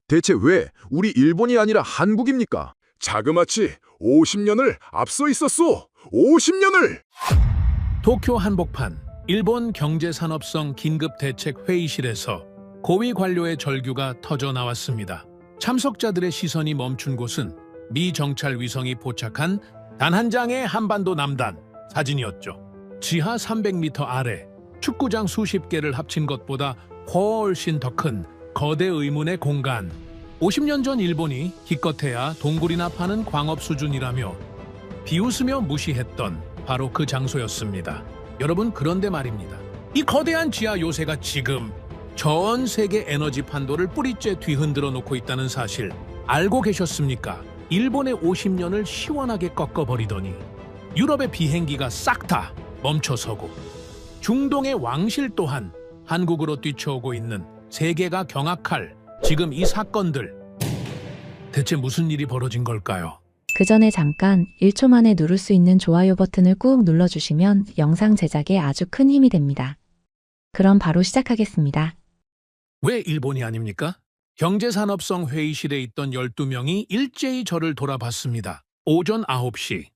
대체 왜 우리 일본이 아니라 한국입니까? 자그마치 50년을 앞서 있었소. 50년을! 도쿄 한복판 일본 경제산업성 긴급대책회의실에서 고위 관료의 절규가 터져 나왔습니다. 참석자들의 시선이 멈춘 곳은 미 정찰 위성이 포착한 단 한 장의 한반도 남단 사진이었죠. 지하 300m 아래 축구장 수십 개를 합친 것보다 훨씬 더 큰 거대 의문의 공간. 50년 전 일본이 기껏해야 동굴이나 파는 광업 수준이라며 비웃으며 무시했던 바로 그 장소였습니다. 여러분, 그런데 말입니다. 이 거대한 지하 요새가 지금 전 세계 에너지 판도를 뿌리째 뒤흔들어 놓고 있다는 사실 알고 계셨습니까? 일본의 50년을 시원하게 꺾어버리더니 유럽의 비행기가 싹 다 멈춰서고 중동의 왕실 또한 한국으로 뛰쳐오고 있는 세계가 경악할 지금 이 사건들, 대체 무슨 일이 벌어진 걸까요? 그 전에 잠깐 1초 만에 누를 수 있는 좋아요 버튼을 꾹 눌러주시면 영상 제작에 아주 큰 힘이 됩니다. 그럼 바로 시작하겠습니다. 왜 일본이 아닙니까? 경제산업성 회의실에 있던 12명이 일제히 저를 돌아봤습니다. 오전 9시,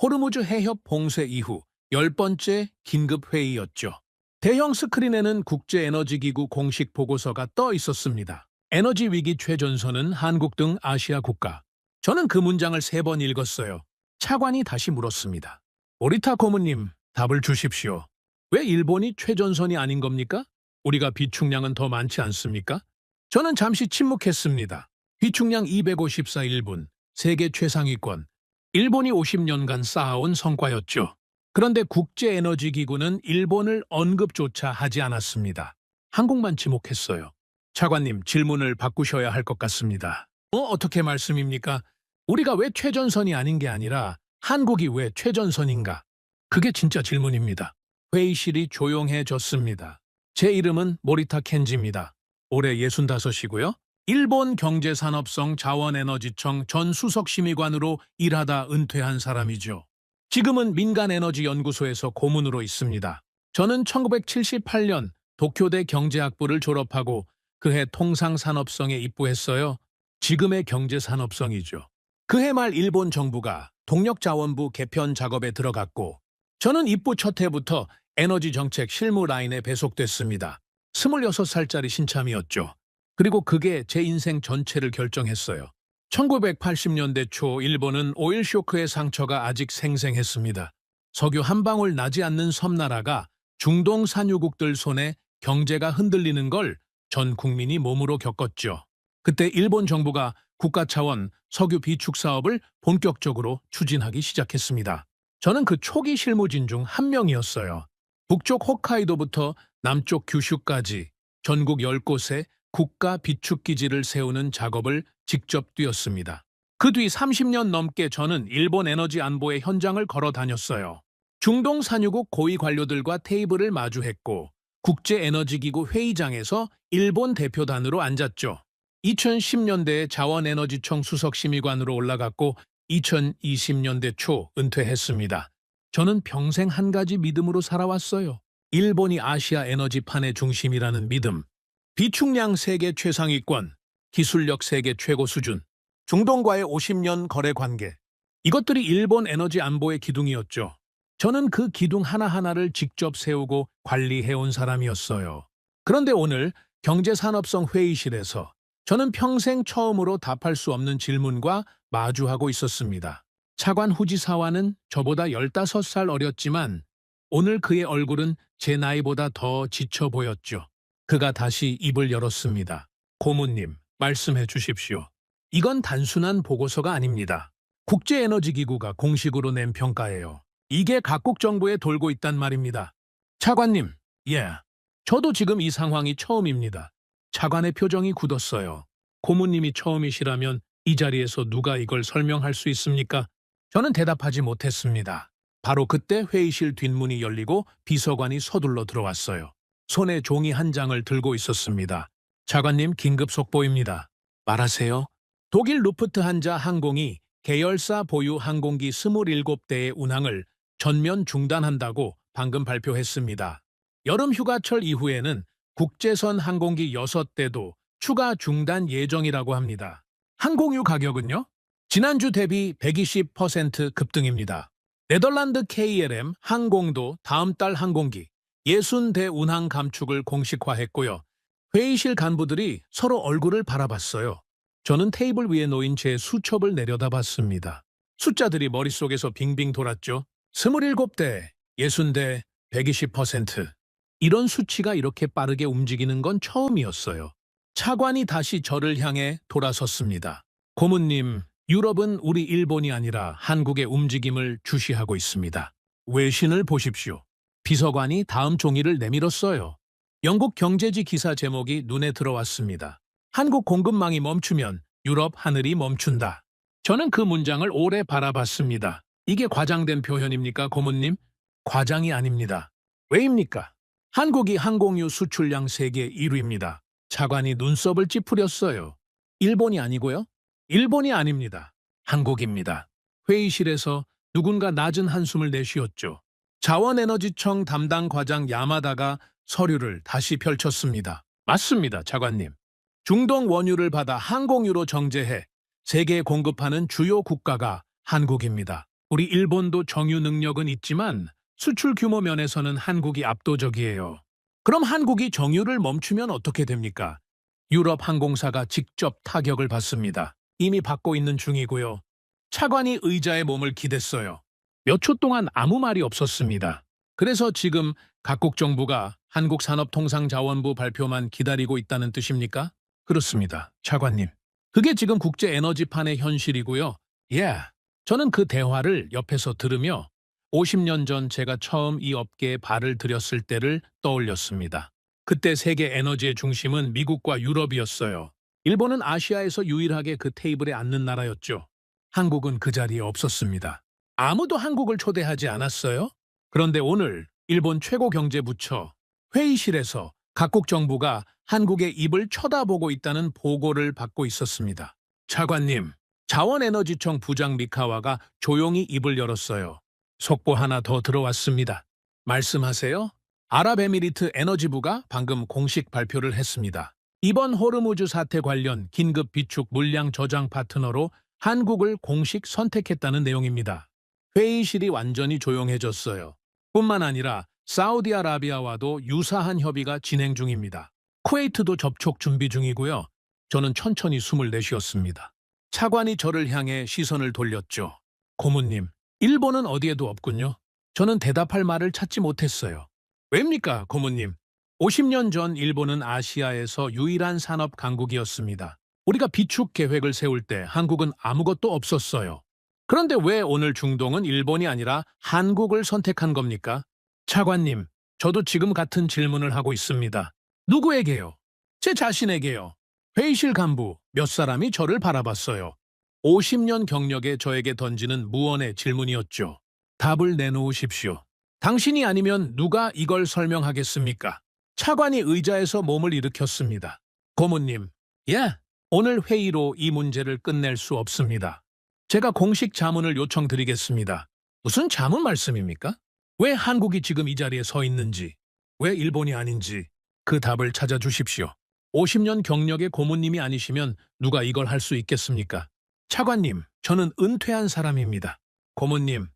호르무즈 해협 봉쇄 이후 10번째 긴급회의였죠. 대형 스크린에는 국제에너지기구 공식 보고서가 떠 있었습니다. 에너지 위기 최전선은 한국 등 아시아 국가. 저는 그 문장을 3번 읽었어요. 차관이 다시 물었습니다. 오리타 고문님, 답을 주십시오. 왜 일본이 최전선이 아닌 겁니까? 우리가 비축량은 더 많지 않습니까? 저는 잠시 침묵했습니다. 비축량 254일분, 세계 최상위권. 일본이 50년간 쌓아온 성과였죠. 그런데 국제에너지기구는 일본을 언급조차 하지 않았습니다. 한국만 지목했어요. 차관님, 질문을 바꾸셔야 할 것 같습니다. 어떻게 말씀입니까? 우리가 왜 최전선이 아닌 게 아니라 한국이 왜 최전선인가? 그게 진짜 질문입니다. 회의실이 조용해졌습니다. 제 이름은 모리타 켄지입니다. 올해 65이고요. 일본 경제산업성 자원에너지청 전 수석심의관으로 일하다 은퇴한 사람이죠. 지금은 민간에너지연구소에서 고문으로 있습니다. 저는 1978년 도쿄대 경제학부를 졸업하고 그해 통상산업성에 입부했어요. 지금의 경제산업성이죠. 그해 말 일본 정부가 동력자원부 개편 작업에 들어갔고 저는 입부 첫 해부터 에너지정책 실무 라인에 배속됐습니다. 26살짜리 신참이었죠. 그리고 그게 제 인생 전체를 결정했어요. 1980년대 초 일본은 오일 쇼크의 상처가 아직 생생했습니다. 석유 한 방울 나지 않는 섬나라가 중동 산유국들 손에 경제가 흔들리는 걸 전 국민이 몸으로 겪었죠. 그때 일본 정부가 국가 차원 석유 비축 사업을 본격적으로 추진하기 시작했습니다. 저는 그 초기 실무진 중 한 명이었어요. 북쪽 홋카이도부터 남쪽 규슈까지 전국 10곳에 국가 비축기지를 세우는 작업을 직접 뛰었습니다. 그 뒤 30년 넘게 저는 일본 에너지 안보의 현장을 걸어 다녔어요. 중동 산유국 고위 관료들과 테이블을 마주했고 국제에너지기구 회의장에서 일본 대표단으로 앉았죠. 2010년대에 자원에너지청 수석심의관으로 올라갔고 2020년대 초 은퇴했습니다. 저는 평생 한 가지 믿음으로 살아왔어요. 일본이 아시아 에너지판의 중심이라는 믿음. 비축량 세계 최상위권, 기술력 세계 최고 수준, 중동과의 50년 거래 관계. 이것들이 일본 에너지 안보의 기둥이었죠. 저는 그 기둥 하나하나를 직접 세우고 관리해온 사람이었어요. 그런데 오늘 경제산업성 회의실에서 저는 평생 처음으로 답할 수 없는 질문과 마주하고 있었습니다. 차관 후지사와는 저보다 15살 어렸지만 오늘 그의 얼굴은 제 나이보다 더 지쳐 보였죠. 그가 다시 입을 열었습니다. 고문님, 말씀해 주십시오. 이건 단순한 보고서가 아닙니다. 국제에너지기구가 공식으로 낸 평가예요. 이게 각국 정부에 돌고 있단 말입니다. 차관님, 저도 지금 이 상황이 처음입니다. 차관의 표정이 굳었어요. 고문님이 처음이시라면 이 자리에서 누가 이걸 설명할 수 있습니까? 저는 대답하지 못했습니다. 바로 그때 회의실 뒷문이 열리고 비서관이 서둘러 들어왔어요. 손에 종이 한 장을 들고 있었습니다. 차관님, 긴급 속보입니다. 말하세요. 독일 루프트한자 항공이 계열사 보유 항공기 27대의 운항을 전면 중단한다고 방금 발표했습니다. 여름 휴가철 이후에는 국제선 항공기 6대도 추가 중단 예정이라고 합니다. 항공유 가격은요? 지난주 대비 120% 급등입니다. 네덜란드 KLM 항공도 다음 달 항공기 60대 운항 감축을 공식화했고요. 회의실 간부들이 서로 얼굴을 바라봤어요. 저는 테이블 위에 놓인 제 수첩을 내려다봤습니다. 숫자들이 머릿속에서 빙빙 돌았죠. 27대, 60대, 120%. 이런 수치가 이렇게 빠르게 움직이는 건 처음이었어요. 차관이 다시 저를 향해 돌아섰습니다. 고문님, 유럽은 우리 일본이 아니라 한국의 움직임을 주시하고 있습니다. 외신을 보십시오. 비서관이 다음 종이를 내밀었어요. 영국 경제지 기사 제목이 눈에 들어왔습니다. 한국 공급망이 멈추면 유럽 하늘이 멈춘다. 저는 그 문장을 오래 바라봤습니다. 이게 과장된 표현입니까, 고문님? 과장이 아닙니다. 왜입니까? 한국이 항공유 수출량 세계 1위입니다. 차관이 눈썹을 찌푸렸어요. 일본이 아니고요? 일본이 아닙니다. 한국입니다. 회의실에서 누군가 낮은 한숨을 내쉬었죠. 자원에너지청 담당 과장 야마다가 서류를 다시 펼쳤습니다. 맞습니다, 차관님. 중동 원유를 받아 항공유로 정제해 세계에 공급하는 주요 국가가 한국입니다. 우리 일본도 정유 능력은 있지만 수출 규모 면에서는 한국이 압도적이에요. 그럼 한국이 정유를 멈추면 어떻게 됩니까? 유럽 항공사가 직접 타격을 받습니다. 이미 받고 있는 중이고요. 차관이 의자에 몸을 기댔어요. 몇 초 동안 아무 말이 없었습니다. 그래서 지금 각국 정부가 한국산업통상자원부 발표만 기다리고 있다는 뜻입니까? 그렇습니다, 차관님. 그게 지금 국제에너지판의 현실이고요. 저는 그 대화를 옆에서 들으며 50년 전 제가 처음 이 업계에 발을 들였을 때를 떠올렸습니다. 그때 세계 에너지의 중심은 미국과 유럽이었어요. 일본은 아시아에서 유일하게 그 테이블에 앉는 나라였죠. 한국은 그 자리에 없었습니다. 아무도 한국을 초대하지 않았어요. 그런데 오늘 일본 최고경제부처 회의실에서 각국 정부가 한국의 입을 쳐다보고 있다는 보고를 받고 있었습니다. 차관님, 자원에너지청 부장 미카와가 조용히 입을 열었어요. 속보 하나 더 들어왔습니다. 말씀하세요. 아랍에미리트 에너지부가 방금 공식 발표를 했습니다. 이번 호르무즈 사태 관련 긴급 비축 물량 저장 파트너로 한국을 공식 선택했다는 내용입니다. 회의실이 완전히 조용해졌어요. 뿐만 아니라 사우디아라비아와도 유사한 협의가 진행 중입니다. 쿠웨이트도 접촉 준비 중이고요. 저는 천천히 숨을 내쉬었습니다. 차관이 저를 향해 시선을 돌렸죠. 고문님, 일본은 어디에도 없군요. 저는 대답할 말을 찾지 못했어요. 왜입니까, 고문님? 50년 전 일본은 아시아에서 유일한 산업 강국이었습니다. 우리가 비축 계획을 세울 때 한국은 아무것도 없었어요. 그런데 왜 오늘 중동은 일본이 아니라 한국을 선택한 겁니까? 차관님, 저도 지금 같은 질문을 하고 있습니다. 누구에게요? 제 자신에게요. 회의실 간부 몇 사람이 저를 바라봤어요. 50년 경력에 저에게 던지는 무언의 질문이었죠. 답을 내놓으십시오. 당신이 아니면 누가 이걸 설명하겠습니까? 차관이 의자에서 몸을 일으켰습니다. 고문님, 오늘 회의로 이 문제를 끝낼 수 없습니다. 제가 공식 자문을 요청드리겠습니다. 무슨 자문 말씀입니까? 왜 한국이 지금 이 자리에 서 있는지, 왜 일본이 아닌지 그 답을 찾아주십시오. 50년 경력의 고문님이 아니시면 누가 이걸 할 수 있겠습니까? 차관님, 저는 은퇴한 사람입니다. 고문님,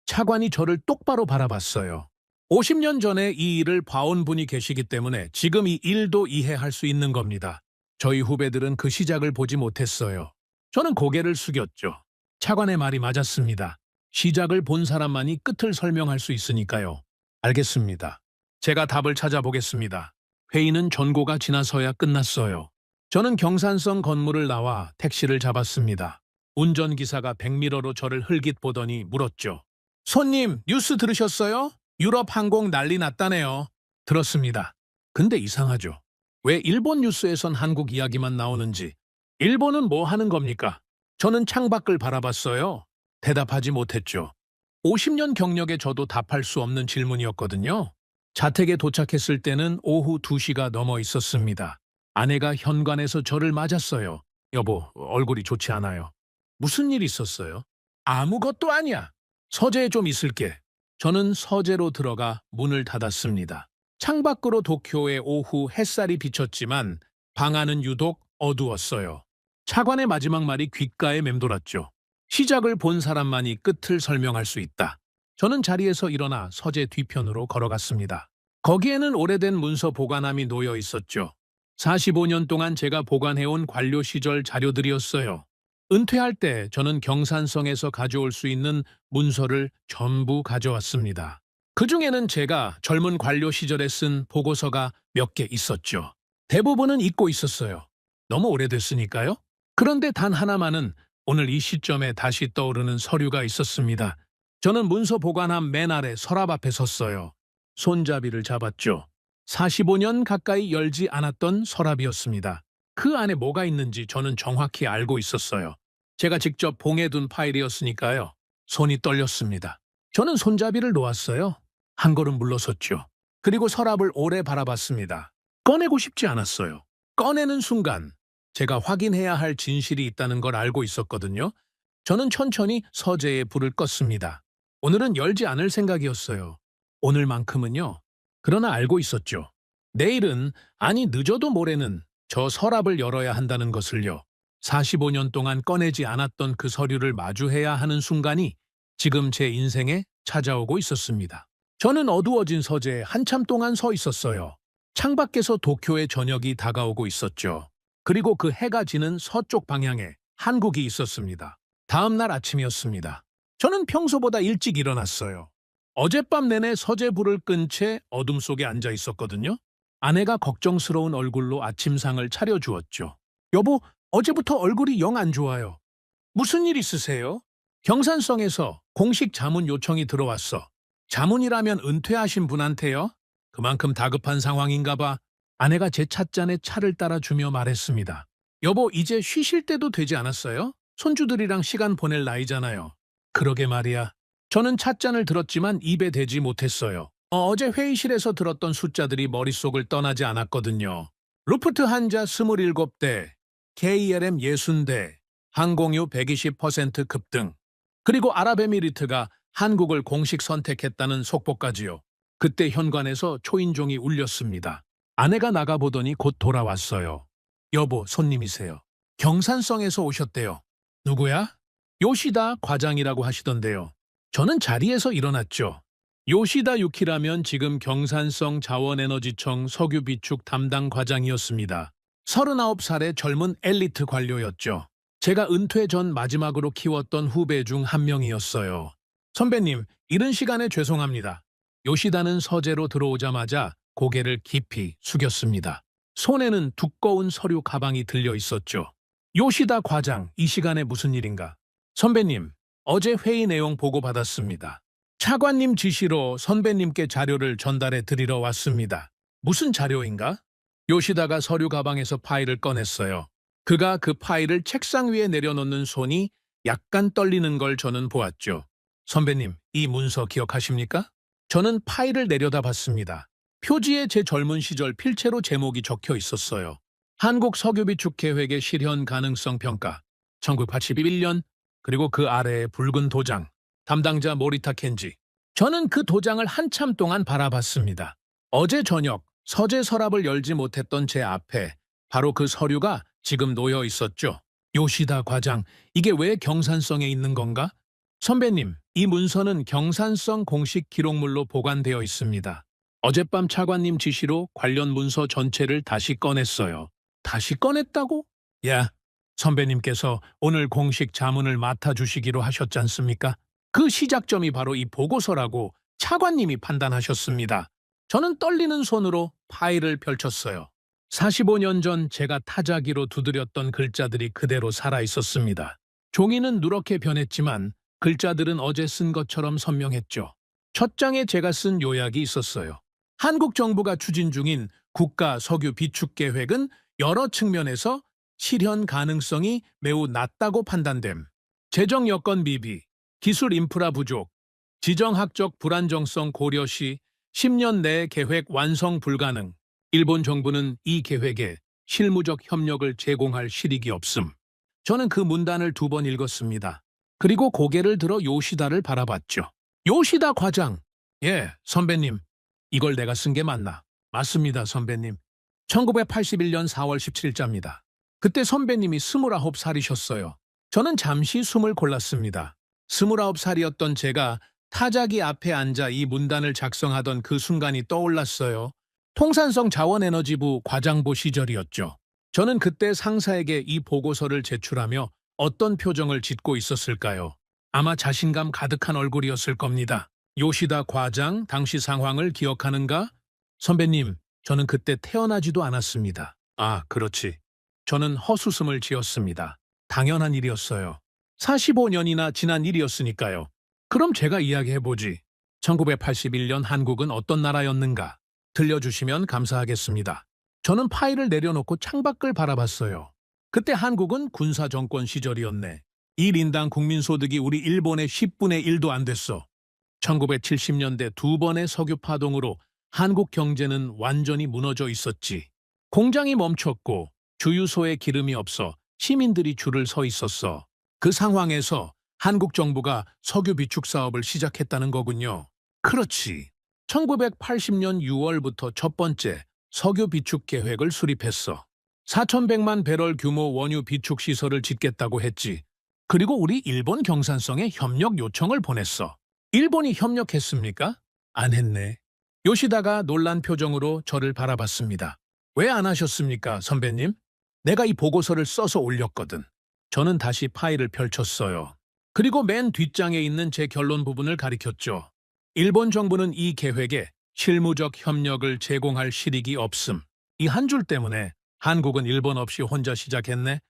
차관이 저를 똑바로 바라봤어요. 50년 전에 이 일을 봐온 분이 계시기 때문에 지금 이 일도 이해할 수 있는 겁니다. 저희 후배들은 그 시작을 보지 못했어요. 저는 고개를 숙였죠. 차관의 말이 맞았습니다. 시작을 본 사람만이 끝을 설명할 수 있으니까요. 알겠습니다. 제가 답을 찾아보겠습니다. 회의는 전고가 지나서야 끝났어요. 저는 경산성 건물을 나와 택시를 잡았습니다. 운전기사가 백미러로 저를 흘깃 보더니 물었죠. 손님, 뉴스 들으셨어요? 유럽 항공 난리 났다네요. 들었습니다. 근데 이상하죠. 왜 일본 뉴스에선 한국 이야기만 나오는지. 일본은 뭐 하는 겁니까? 저는 창밖을 바라봤어요. 대답하지 못했죠. 50년 경력에 저도 답할 수 없는 질문이었거든요. 자택에 도착했을 때는 오후 2시가 넘어 있었습니다. 아내가 현관에서 저를 맞았어요. 여보, 얼굴이 좋지 않아요. 무슨 일 있었어요? 아무것도 아니야. 서재에 좀 있을게. 저는 서재로 들어가 문을 닫았습니다. 창밖으로 도쿄의 오후 햇살이 비쳤지만 방 안은 유독 어두웠어요. 차관의 마지막 말이 귓가에 맴돌았죠. 시작을 본 사람만이 끝을 설명할 수 있다. 저는 자리에서 일어나 서재 뒤편으로 걸어갔습니다. 거기에는 오래된 문서 보관함이 놓여 있었죠. 45년 동안 제가 보관해온 관료 시절 자료들이었어요. 은퇴할 때 저는 경산성에서 가져올 수 있는 문서를 전부 가져왔습니다. 그중에는 제가 젊은 관료 시절에 쓴 보고서가 몇 개 있었죠. 대부분은 잊고 있었어요. 너무 오래됐으니까요. 그런데 단 하나만은 오늘 이 시점에 다시 떠오르는 서류가 있었습니다. 저는 문서 보관함 맨 아래 서랍 앞에 섰어요. 손잡이를 잡았죠. 45년 가까이 열지 않았던 서랍이었습니다. 그 안에 뭐가 있는지 저는 정확히 알고 있었어요. 제가 직접 봉해둔 파일이었으니까요. 손이 떨렸습니다. 저는 손잡이를 놓았어요. 한 걸음 물러섰죠. 그리고 서랍을 오래 바라봤습니다. 꺼내고 싶지 않았어요. 꺼내는 순간 제가 확인해야 할 진실이 있다는 걸 알고 있었거든요. 저는 천천히 서재에 불을 껐습니다. 오늘은 열지 않을 생각이었어요. 오늘만큼은요. 그러나 알고 있었죠. 내일은, 아니 늦어도 모레는 저 서랍을 열어야 한다는 것을요. 45년 동안 꺼내지 않았던 그 서류를 마주해야 하는 순간이 지금 제 인생에 찾아오고 있었습니다. 저는 어두워진 서재에 한참 동안 서 있었어요. 창밖에서 도쿄의 저녁이 다가오고 있었죠. 그리고 그 해가 지는 서쪽 방향에 한국이 있었습니다. 다음 날 아침이었습니다. 저는 평소보다 일찍 일어났어요. 어젯밤 내내 서재 불을 끈 채 어둠 속에 앉아 있었거든요. 아내가 걱정스러운 얼굴로 아침상을 차려주었죠. 여보, 어제부터 얼굴이 영 안 좋아요. 무슨 일 있으세요? 경산성에서 공식 자문 요청이 들어왔어. 자문이라면 은퇴하신 분한테요? 그만큼 다급한 상황인가 봐. 아내가 제 찻잔에 차를 따라주며 말했습니다. 여보, 이제 쉬실 때도 되지 않았어요? 손주들이랑 시간 보낼 나이잖아요. 그러게 말이야. 저는 찻잔을 들었지만 입에 대지 못했어요. 어제 회의실에서 들었던 숫자들이 머릿속을 떠나지 않았거든요. 루프트 한자 27대, KLM 60대, 항공유 120% 급등, 그리고 아랍에미리트가 한국을 공식 선택했다는 속보까지요. 그때 현관에서 초인종이 울렸습니다. 아내가 나가보더니 곧 돌아왔어요. 여보, 손님이세요. 경산성에서 오셨대요. 누구야? 요시다 과장이라고 하시던데요. 저는 자리에서 일어났죠. 요시다 유키라면 지금 경산성 자원에너지청 석유비축 담당 과장이었습니다. 39살의 젊은 엘리트 관료였죠. 제가 은퇴 전 마지막으로 키웠던 후배 중 한 명이었어요. 선배님, 이른 시간에 죄송합니다. 요시다는 서재로 들어오자마자 고개를 깊이 숙였습니다. 손에는 두꺼운 서류 가방이 들려 있었죠. 요시다 과장, 이 시간에 무슨 일인가? 선배님, 어제 회의 내용 보고받았습니다. 차관님 지시로 선배님께 자료를 전달해 드리러 왔습니다. 무슨 자료인가? 요시다가 서류 가방에서 파일을 꺼냈어요. 그가 그 파일을 책상 위에 내려놓는 손이 약간 떨리는 걸 저는 보았죠. 선배님, 이 문서 기억하십니까? 저는 파일을 내려다봤습니다. 표지에 제 젊은 시절 필체로 제목이 적혀 있었어요. 한국 석유비축 계획의 실현 가능성 평가, 1981년, 그리고 그 아래에 붉은 도장, 담당자 모리타 켄지. 저는 그 도장을 한참 동안 바라봤습니다. 어제 저녁 서재 서랍을 열지 못했던 제 앞에 바로 그 서류가 지금 놓여 있었죠. 요시다 과장, 이게 왜 경산성에 있는 건가? 선배님, 이 문서는 경산성 공식 기록물로 보관되어 있습니다. 어젯밤 차관님 지시로 관련 문서 전체를 다시 꺼냈어요. 다시 꺼냈다고? 야, 선배님께서 오늘 공식 자문을 맡아주시기로 하셨지 않습니까? 그 시작점이 바로 이 보고서라고 차관님이 판단하셨습니다. 저는 떨리는 손으로 파일을 펼쳤어요. 45년 전 제가 타자기로 두드렸던 글자들이 그대로 살아있었습니다. 종이는 누렇게 변했지만 글자들은 어제 쓴 것처럼 선명했죠. 첫 장에 제가 쓴 요약이 있었어요. 한국 정부가 추진 중인 국가 석유 비축 계획은 여러 측면에서 실현 가능성이 매우 낮다고 판단됨. 재정 여건 미비, 기술 인프라 부족, 지정학적 불안정성 고려 시 10년 내 계획 완성 불가능. 일본 정부는 이 계획에 실무적 협력을 제공할 실익이 없음. 저는 그 문단을 2번 읽었습니다. 그리고 고개를 들어 요시다를 바라봤죠. 요시다 과장. 예, 선배님. 이걸 내가 쓴 게 맞나? 맞습니다, 선배님. 1981년 4월 17일자입니다. 그때 선배님이 29살이셨어요. 저는 잠시 숨을 골랐습니다. 29살이었던 제가 타자기 앞에 앉아 이 문단을 작성하던 그 순간이 떠올랐어요. 통산성 자원에너지부 과장보 시절이었죠. 저는 그때 상사에게 이 보고서를 제출하며 어떤 표정을 짓고 있었을까요? 아마 자신감 가득한 얼굴이었을 겁니다. 요시다 과장, 당시 상황을 기억하는가? 선배님, 저는 그때 태어나지도 않았습니다. 아, 그렇지. 저는 헛웃음을 지었습니다. 당연한 일이었어요. 45년이나 지난 일이었으니까요. 그럼 제가 이야기해보지. 1981년 한국은 어떤 나라였는가? 들려주시면 감사하겠습니다. 저는 파일을 내려놓고 창밖을 바라봤어요. 그때 한국은 군사정권 시절이었네. 1인당 국민소득이 우리 일본의 10분의 1도 안 됐어. 1970년대 두 번의 석유 파동으로 한국 경제는 완전히 무너져 있었지. 공장이 멈췄고 주유소에 기름이 없어 시민들이 줄을 서 있었어. 그 상황에서 한국 정부가 석유 비축 사업을 시작했다는 거군요. 그렇지. 1980년 6월부터 첫 번째 석유 비축 계획을 수립했어. 4,100만 배럴 규모 원유 비축 시설을 짓겠다고 했지. 그리고 우리 일본 경산성에 협력 요청을 보냈어. 일본이 협력했습니까? 안 했네. 요시다가 놀란 표정으로 저를 바라봤습니다. 왜 안 하셨습니까, 선배님? 내가 이 보고서를 써서 올렸거든. 저는 다시 파일을 펼쳤어요. 그리고 맨 뒷장에 있는 제 결론 부분을 가리켰죠. 일본 정부는 이 계획에 실무적 협력을 제공할 실익이 없음. 이 한 줄 때문에 한국은 일본 없이 혼자 시작했네.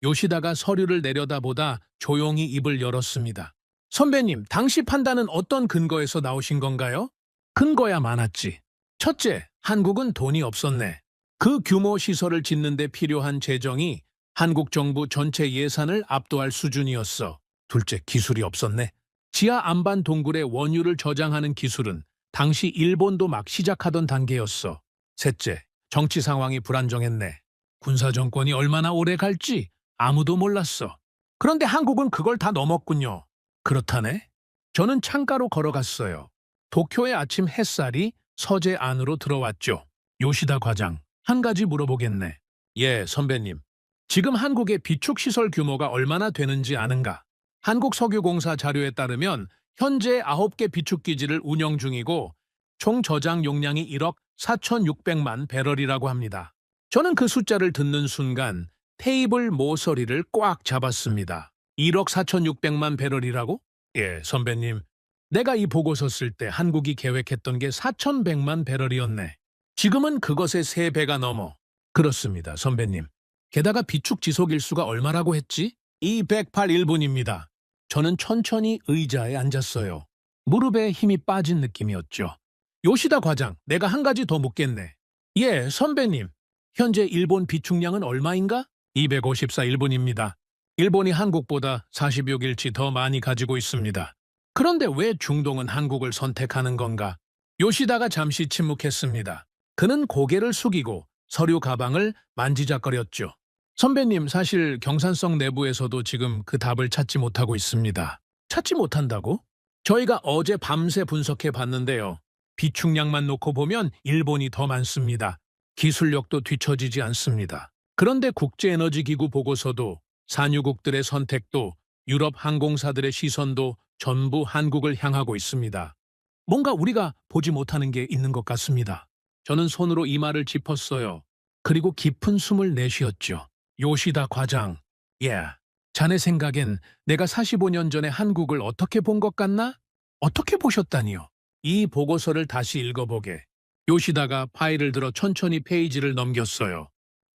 요시다가 서류를 내려다보다 조용히 입을 열었습니다. 선배님, 당시 판단은 어떤 근거에서 나오신 건가요? 근거야 많았지. 첫째, 한국은 돈이 없었네. 그 규모 시설을 짓는 데 필요한 재정이 한국 정부 전체 예산을 압도할 수준이었어. 둘째, 기술이 없었네. 지하 안반 동굴에 원유를 저장하는 기술은 당시 일본도 막 시작하던 단계였어. 셋째, 정치 상황이 불안정했네. 군사 정권이 얼마나 오래 갈지 아무도 몰랐어. 그런데 한국은 그걸 다 넘었군요. 그렇다네? 저는 창가로 걸어갔어요. 도쿄의 아침 햇살이 서재 안으로 들어왔죠. 요시다 과장, 한 가지 물어보겠네. 예, 선배님. 지금 한국의 비축시설 규모가 얼마나 되는지 아는가? 한국석유공사 자료에 따르면 현재 9개 비축기지를 운영 중이고 총 저장 용량이 1억 4,600만 배럴이라고 합니다. 저는 그 숫자를 듣는 순간 테이블 모서리를 꽉 잡았습니다. 1억 4,600만 배럴이라고? 예, 선배님. 내가 이 보고서 쓸 때 한국이 계획했던 게 4,100만 배럴이었네. 지금은 그것의 3배가 넘어. 그렇습니다, 선배님. 게다가 비축 지속 일수가 얼마라고 했지? 208일분입니다. 저는 천천히 의자에 앉았어요. 무릎에 힘이 빠진 느낌이었죠. 요시다 과장, 내가 한 가지 더 묻겠네. 예, 선배님. 현재 일본 비축량은 얼마인가? 254일분입니다. 일본이 한국보다 46일치 더 많이 가지고 있습니다. 그런데 왜 중동은 한국을 선택하는 건가? 요시다가 잠시 침묵했습니다. 그는 고개를 숙이고 서류 가방을 만지작거렸죠. 선배님, 사실 경산성 내부에서도 지금 그 답을 찾지 못하고 있습니다. 찾지 못한다고? 저희가 어제 밤새 분석해 봤는데요. 비축량만 놓고 보면 일본이 더 많습니다. 기술력도 뒤처지지 않습니다. 그런데 국제에너지기구 보고서도 산유국들의 선택도 유럽 항공사들의 시선도 전부 한국을 향하고 있습니다. 뭔가 우리가 보지 못하는 게 있는 것 같습니다. 저는 손으로 이마를 짚었어요. 그리고 깊은 숨을 내쉬었죠. 요시다 과장, 예, 자네 생각엔 내가 45년 전에 한국을 어떻게 본 것 같나? 어떻게 보셨다니요? 이 보고서를 다시 읽어보게. 요시다가 파일을 들어 천천히 페이지를 넘겼어요.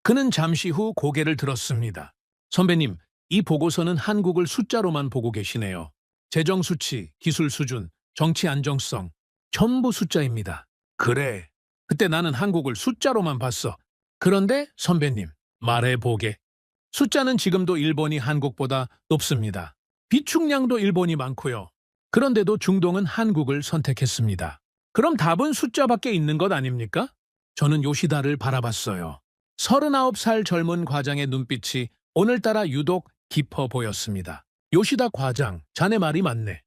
그는 잠시 후 고개를 들었습니다. 선배님, 이 보고서는 한국을 숫자로만 보고 계시네요. 재정 수치, 기술 수준, 정치 안정성, 전부 숫자입니다. 그래. 그때 나는 한국을 숫자로만 봤어. 그런데 선배님, 말해보게. 숫자는 지금도 일본이 한국보다 높습니다. 비축량도 일본이 많고요. 그런데도 중동은 한국을 선택했습니다. 그럼 답은 숫자밖에 있는 것 아닙니까? 저는 요시다를 바라봤어요. 39살 젊은 과장의 눈빛이 오늘따라 유독 깊어 보였습니다. 요시다 과장, 자네 말이 맞네.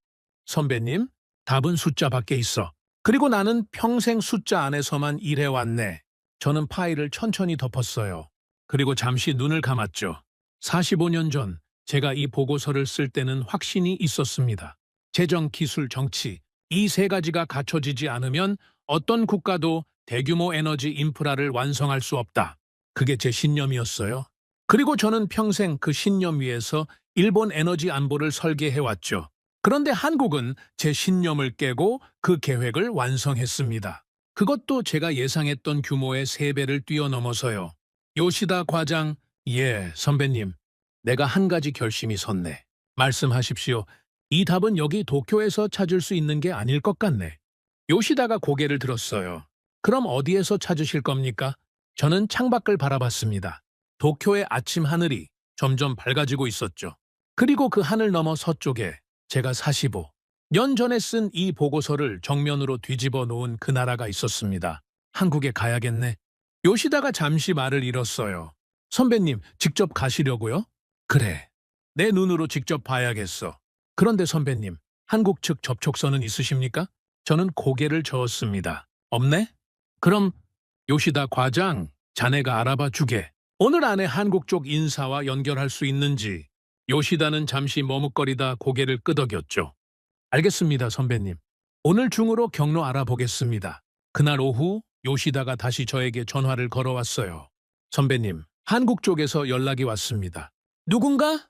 선배님, 답은 숫자밖에 있어. 그리고 나는 평생 숫자 안에서만 일해왔네. 저는 파일을 천천히 덮었어요. 그리고 잠시 눈을 감았죠. 45년 전 제가 이 보고서를 쓸 때는 확신이 있었습니다. 재정, 기술, 정치, 이 세 가지가 갖춰지지 않으면 어떤 국가도 대규모 에너지 인프라를 완성할 수 없다. 그게 제 신념이었어요. 그리고 저는 평생 그 신념 위에서 일본 에너지 안보를 설계해왔죠. 그런데 한국은 제 신념을 깨고 그 계획을 완성했습니다. 그것도 제가 예상했던 규모의 3배를 뛰어넘어서요. 요시다 과장, 예, 선배님. 내가 한 가지 결심이 섰네. 말씀하십시오. 이 답은 여기 도쿄에서 찾을 수 있는 게 아닐 것 같네. 요시다가 고개를 들었어요. 그럼 어디에서 찾으실 겁니까? 저는 창밖을 바라봤습니다. 도쿄의 아침 하늘이 점점 밝아지고 있었죠. 그리고 그 하늘 너머 서쪽에 제가 45년 전에 쓴 이 보고서를 정면으로 뒤집어 놓은 그 나라가 있었습니다. 한국에 가야겠네. 요시다가 잠시 말을 잃었어요. 선배님, 직접 가시려고요? 그래. 내 눈으로 직접 봐야겠어. 그런데 선배님, 한국 측 접촉선은 있으십니까? 저는 고개를 저었습니다. 없네? 그럼 요시다 과장, 자네가 알아봐 주게. 오늘 안에 한국 쪽 인사와 연결할 수 있는지. 요시다는 잠시 머뭇거리다 고개를 끄덕였죠. 알겠습니다, 선배님. 오늘 중으로 경로 알아보겠습니다. 그날 오후 요시다가 다시 저에게 전화를 걸어왔어요. 선배님, 한국 쪽에서 연락이 왔습니다. 누군가?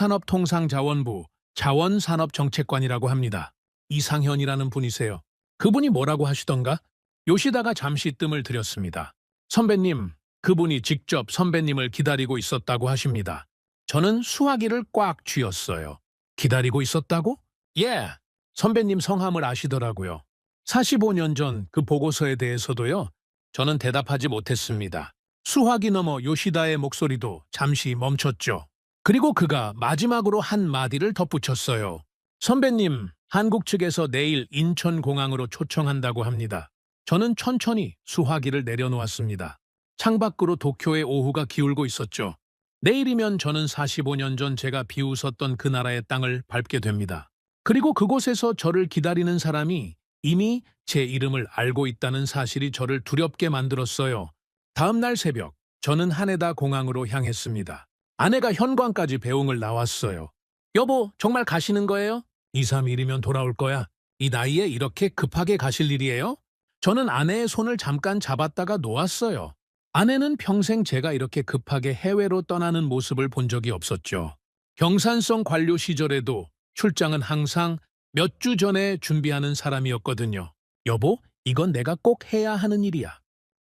한국산업통상자원부 자원산업정책관이라고 합니다. 이상현이라는 분이세요. 그분이 뭐라고 하시던가? 요시다가 잠시 뜸을 들였습니다. 선배님, 그분이 직접 선배님을 기다리고 있었다고 하십니다. 저는 수화기를 꽉 쥐었어요. 기다리고 있었다고? 예, 선배님 성함을 아시더라고요. 45년 전 그 보고서에 대해서도요. 저는 대답하지 못했습니다. 수화기 너머 요시다의 목소리도 잠시 멈췄죠. 그리고 그가 마지막으로 한 마디를 덧붙였어요. 선배님, 한국 측에서 내일 인천공항으로 초청한다고 합니다. 저는 천천히 수화기를 내려놓았습니다. 창밖으로 도쿄의 오후가 기울고 있었죠. 내일이면 저는 45년 전 제가 비웃었던 그 나라의 땅을 밟게 됩니다. 그리고 그곳에서 저를 기다리는 사람이 이미 제 이름을 알고 있다는 사실이 저를 두렵게 만들었어요. 다음 날 새벽, 저는 하네다 공항으로 향했습니다. 아내가 현관까지 배웅을 나왔어요. 여보, 정말 가시는 거예요? 2, 3일이면 돌아올 거야. 이 나이에 이렇게 급하게 가실 일이에요? 저는 아내의 손을 잠깐 잡았다가 놓았어요. 아내는 평생 제가 이렇게 급하게 해외로 떠나는 모습을 본 적이 없었죠. 경산성 관료 시절에도 출장은 항상 몇 주 전에 준비하는 사람이었거든요. 여보, 이건 내가 꼭 해야 하는 일이야.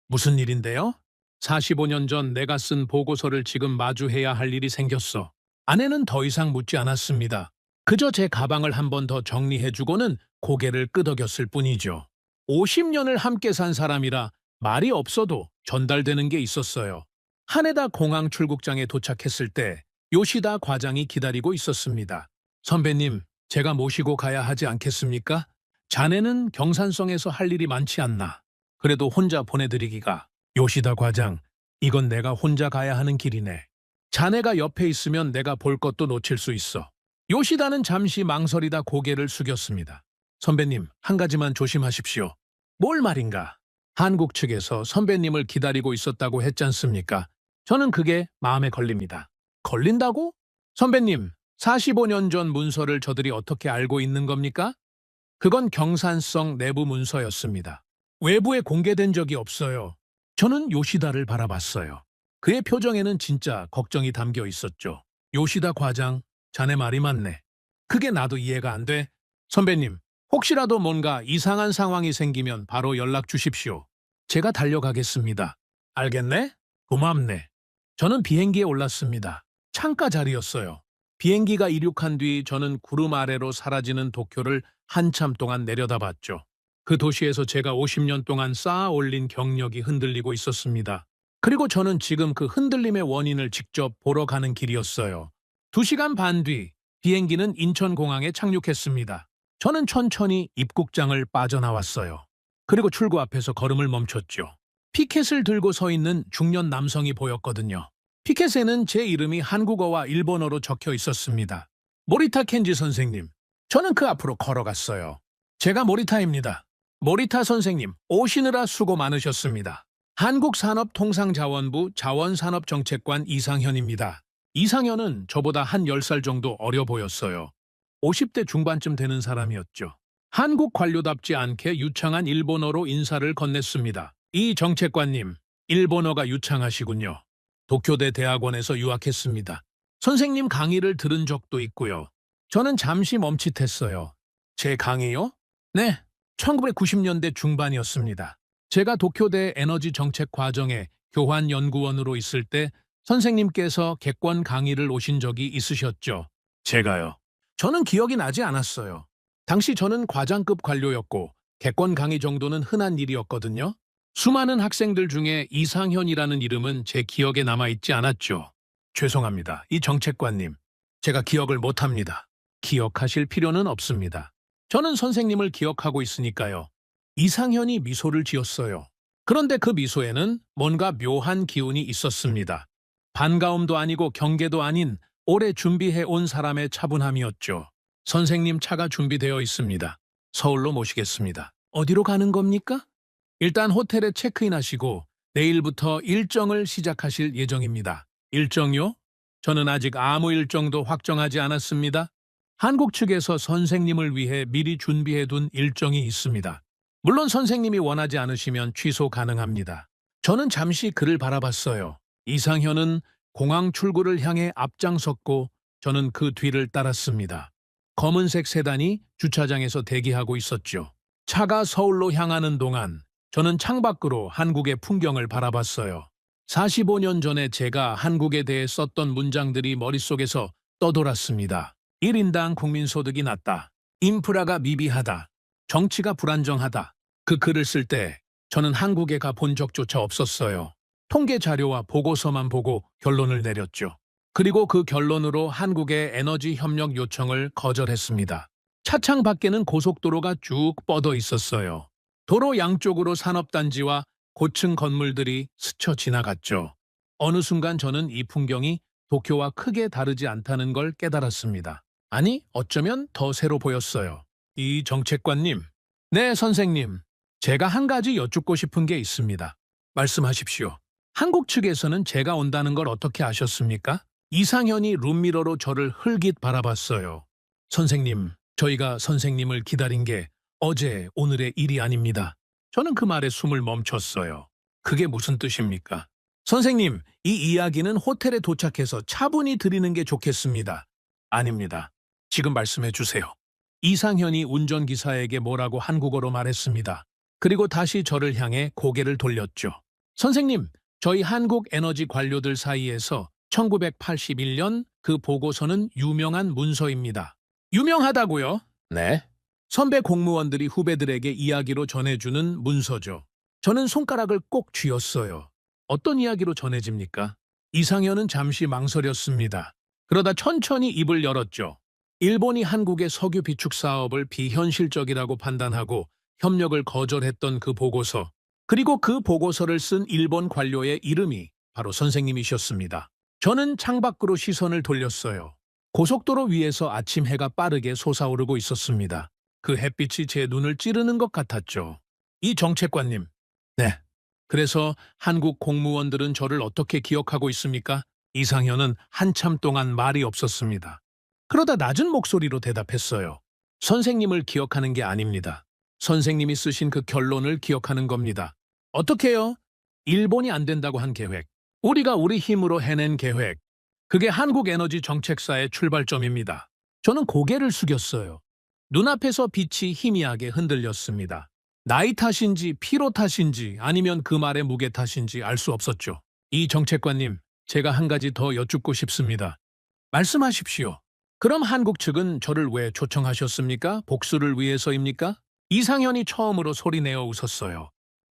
무슨 일인데요? 45년 전 내가 쓴 보고서를 지금 마주해야 할 일이 생겼어. 아내는 더 이상 묻지 않았습니다. 그저 제 가방을 한 번 더 정리해주고는 고개를 끄덕였을 뿐이죠. 50년을 함께 산 사람이라 말이 없어도 전달되는 게 있었어요. 하네다 공항 출국장에 도착했을 때 요시다 과장이 기다리고 있었습니다. 선배님, 제가 모시고 가야 하지 않겠습니까? 자네는 경산성에서 할 일이 많지 않나. 그래도 혼자 보내드리기가. 요시다 과장, 이건 내가 혼자 가야 하는 길이네. 자네가 옆에 있으면 내가 볼 것도 놓칠 수 있어. 요시다는 잠시 망설이다 고개를 숙였습니다. 선배님, 한 가지만 조심하십시오. 뭘 말인가? 한국 측에서 선배님을 기다리고 있었다고 했잖습니까? 저는 그게 마음에 걸립니다. 걸린다고? 선배님, 45년 전 문서를 저들이 어떻게 알고 있는 겁니까? 그건 경산성 내부 문서였습니다. 외부에 공개된 적이 없어요. 저는 요시다를 바라봤어요. 그의 표정에는 진짜 걱정이 담겨 있었죠. 요시다 과장, 자네 말이 맞네. 그게 나도 이해가 안 돼. 선배님, 혹시라도 뭔가 이상한 상황이 생기면 바로 연락 주십시오. 제가 달려가겠습니다. 알겠네? 고맙네. 저는 비행기에 올랐습니다. 창가 자리였어요. 비행기가 이륙한 뒤 저는 구름 아래로 사라지는 도쿄를 한참 동안 내려다봤죠. 그 도시에서 제가 50년 동안 쌓아 올린 경력이 흔들리고 있었습니다. 그리고 저는 지금 그 흔들림의 원인을 직접 보러 가는 길이었어요. 2시간 반 뒤 비행기는 인천공항에 착륙했습니다. 저는 천천히 입국장을 빠져나왔어요. 그리고 출구 앞에서 걸음을 멈췄죠. 피켓을 들고 서 있는 중년 남성이 보였거든요. 피켓에는 제 이름이 한국어와 일본어로 적혀 있었습니다. 모리타 켄지 선생님. 저는 그 앞으로 걸어갔어요. 제가 모리타입니다. 모리타 선생님, 오시느라 수고 많으셨습니다. 한국산업통상자원부 자원산업정책관 이상현입니다. 이상현은 저보다 한 10살 정도 어려 보였어요. 50대 중반쯤 되는 사람이었죠. 한국 관료답지 않게 유창한 일본어로 인사를 건넸습니다. 이 정책관님, 일본어가 유창하시군요. 도쿄대 대학원에서 유학했습니다. 선생님 강의를 들은 적도 있고요. 저는 잠시 멈칫했어요. 제 강의요? 네, 1990년대 중반이었습니다. 제가 도쿄대 에너지 정책 과정에 교환 연구원으로 있을 때 선생님께서 객관 강의를 오신 적이 있으셨죠. 제가요. 저는 기억이 나지 않았어요. 당시 저는 과장급 관료였고 객관 강의 정도는 흔한 일이었거든요. 수많은 학생들 중에 이상현이라는 이름은 제 기억에 남아있지 않았죠. 죄송합니다. 이 정책관님, 제가 기억을 못합니다. 기억하실 필요는 없습니다. 저는 선생님을 기억하고 있으니까요. 이상현이 미소를 지었어요. 그런데 그 미소에는 뭔가 묘한 기운이 있었습니다. 반가움도 아니고 경계도 아닌 오래 준비해 온 사람의 차분함이었죠. 선생님 차가 준비되어 있습니다. 서울로 모시겠습니다. 어디로 가는 겁니까? 일단 호텔에 체크인하시고 내일부터 일정을 시작하실 예정입니다. 일정요? 저는 아직 아무 일정도 확정하지 않았습니다. 한국 측에서 선생님을 위해 미리 준비해둔 일정이 있습니다. 물론 선생님이 원하지 않으시면 취소 가능합니다. 저는 잠시 그를 바라봤어요. 이상현은 공항 출구를 향해 앞장섰고 저는 그 뒤를 따랐습니다. 검은색 세단이 주차장에서 대기하고 있었죠. 차가 서울로 향하는 동안 저는 창밖으로 한국의 풍경을 바라봤어요. 45년 전에 제가 한국에 대해 썼던 문장들이 머릿속에서 떠돌았습니다. 1인당 국민소득이 낮다. 인프라가 미비하다. 정치가 불안정하다. 그 글을 쓸 때 저는 한국에 가 본 적조차 없었어요. 통계 자료와 보고서만 보고 결론을 내렸죠. 그리고 그 결론으로 한국의 에너지 협력 요청을 거절했습니다. 차창 밖에는 고속도로가 쭉 뻗어 있었어요. 도로 양쪽으로 산업단지와 고층 건물들이 스쳐 지나갔죠. 어느 순간 저는 이 풍경이 도쿄와 크게 다르지 않다는 걸 깨달았습니다. 아니, 어쩌면 더 새로 보였어요. 이 정책관님. 네, 선생님. 제가 한 가지 여쭙고 싶은 게 있습니다. 말씀하십시오. 한국 측에서는 제가 온다는 걸 어떻게 아셨습니까? 이상현이 룸미러로 저를 흘깃 바라봤어요. 선생님, 저희가 선생님을 기다린 게 어제, 오늘의 일이 아닙니다. 저는 그 말에 숨을 멈췄어요. 그게 무슨 뜻입니까? 선생님, 이 이야기는 호텔에 도착해서 차분히 드리는 게 좋겠습니다. 아닙니다. 지금 말씀해 주세요. 이상현이 운전기사에게 뭐라고 한국어로 말했습니다. 그리고 다시 저를 향해 고개를 돌렸죠. 선생님, 저희 한국 에너지 관료들 사이에서 1981년 그 보고서는 유명한 문서입니다. 유명하다고요? 네. 선배 공무원들이 후배들에게 이야기로 전해주는 문서죠. 저는 손가락을 꼭 쥐었어요. 어떤 이야기로 전해집니까? 이상현은 잠시 망설였습니다. 그러다 천천히 입을 열었죠. 일본이 한국의 석유 비축 사업을 비현실적이라고 판단하고 협력을 거절했던 그 보고서, 그리고 그 보고서를 쓴 일본 관료의 이름이 바로 선생님이셨습니다. 저는 창밖으로 시선을 돌렸어요. 고속도로 위에서 아침 해가 빠르게 솟아오르고 있었습니다. 그 햇빛이 제 눈을 찌르는 것 같았죠. 이 정책관님. 네. 그래서 한국 공무원들은 저를 어떻게 기억하고 있습니까? 이상현은 한참 동안 말이 없었습니다. 그러다 낮은 목소리로 대답했어요. 선생님을 기억하는 게 아닙니다. 선생님이 쓰신 그 결론을 기억하는 겁니다. 어떻게요? 일본이 안 된다고 한 계획. 우리가 우리 힘으로 해낸 계획. 그게 한국 에너지 정책사의 출발점입니다. 저는 고개를 숙였어요. 눈앞에서 빛이 희미하게 흔들렸습니다. 나이 탓인지 피로 탓인지 아니면 그 말의 무게 탓인지 알 수 없었죠. 이 정책관님, 제가 한 가지 더 여쭙고 싶습니다. 말씀하십시오. 그럼 한국 측은 저를 왜 초청하셨습니까? 복수를 위해서입니까? 이상현이 처음으로 소리내어 웃었어요.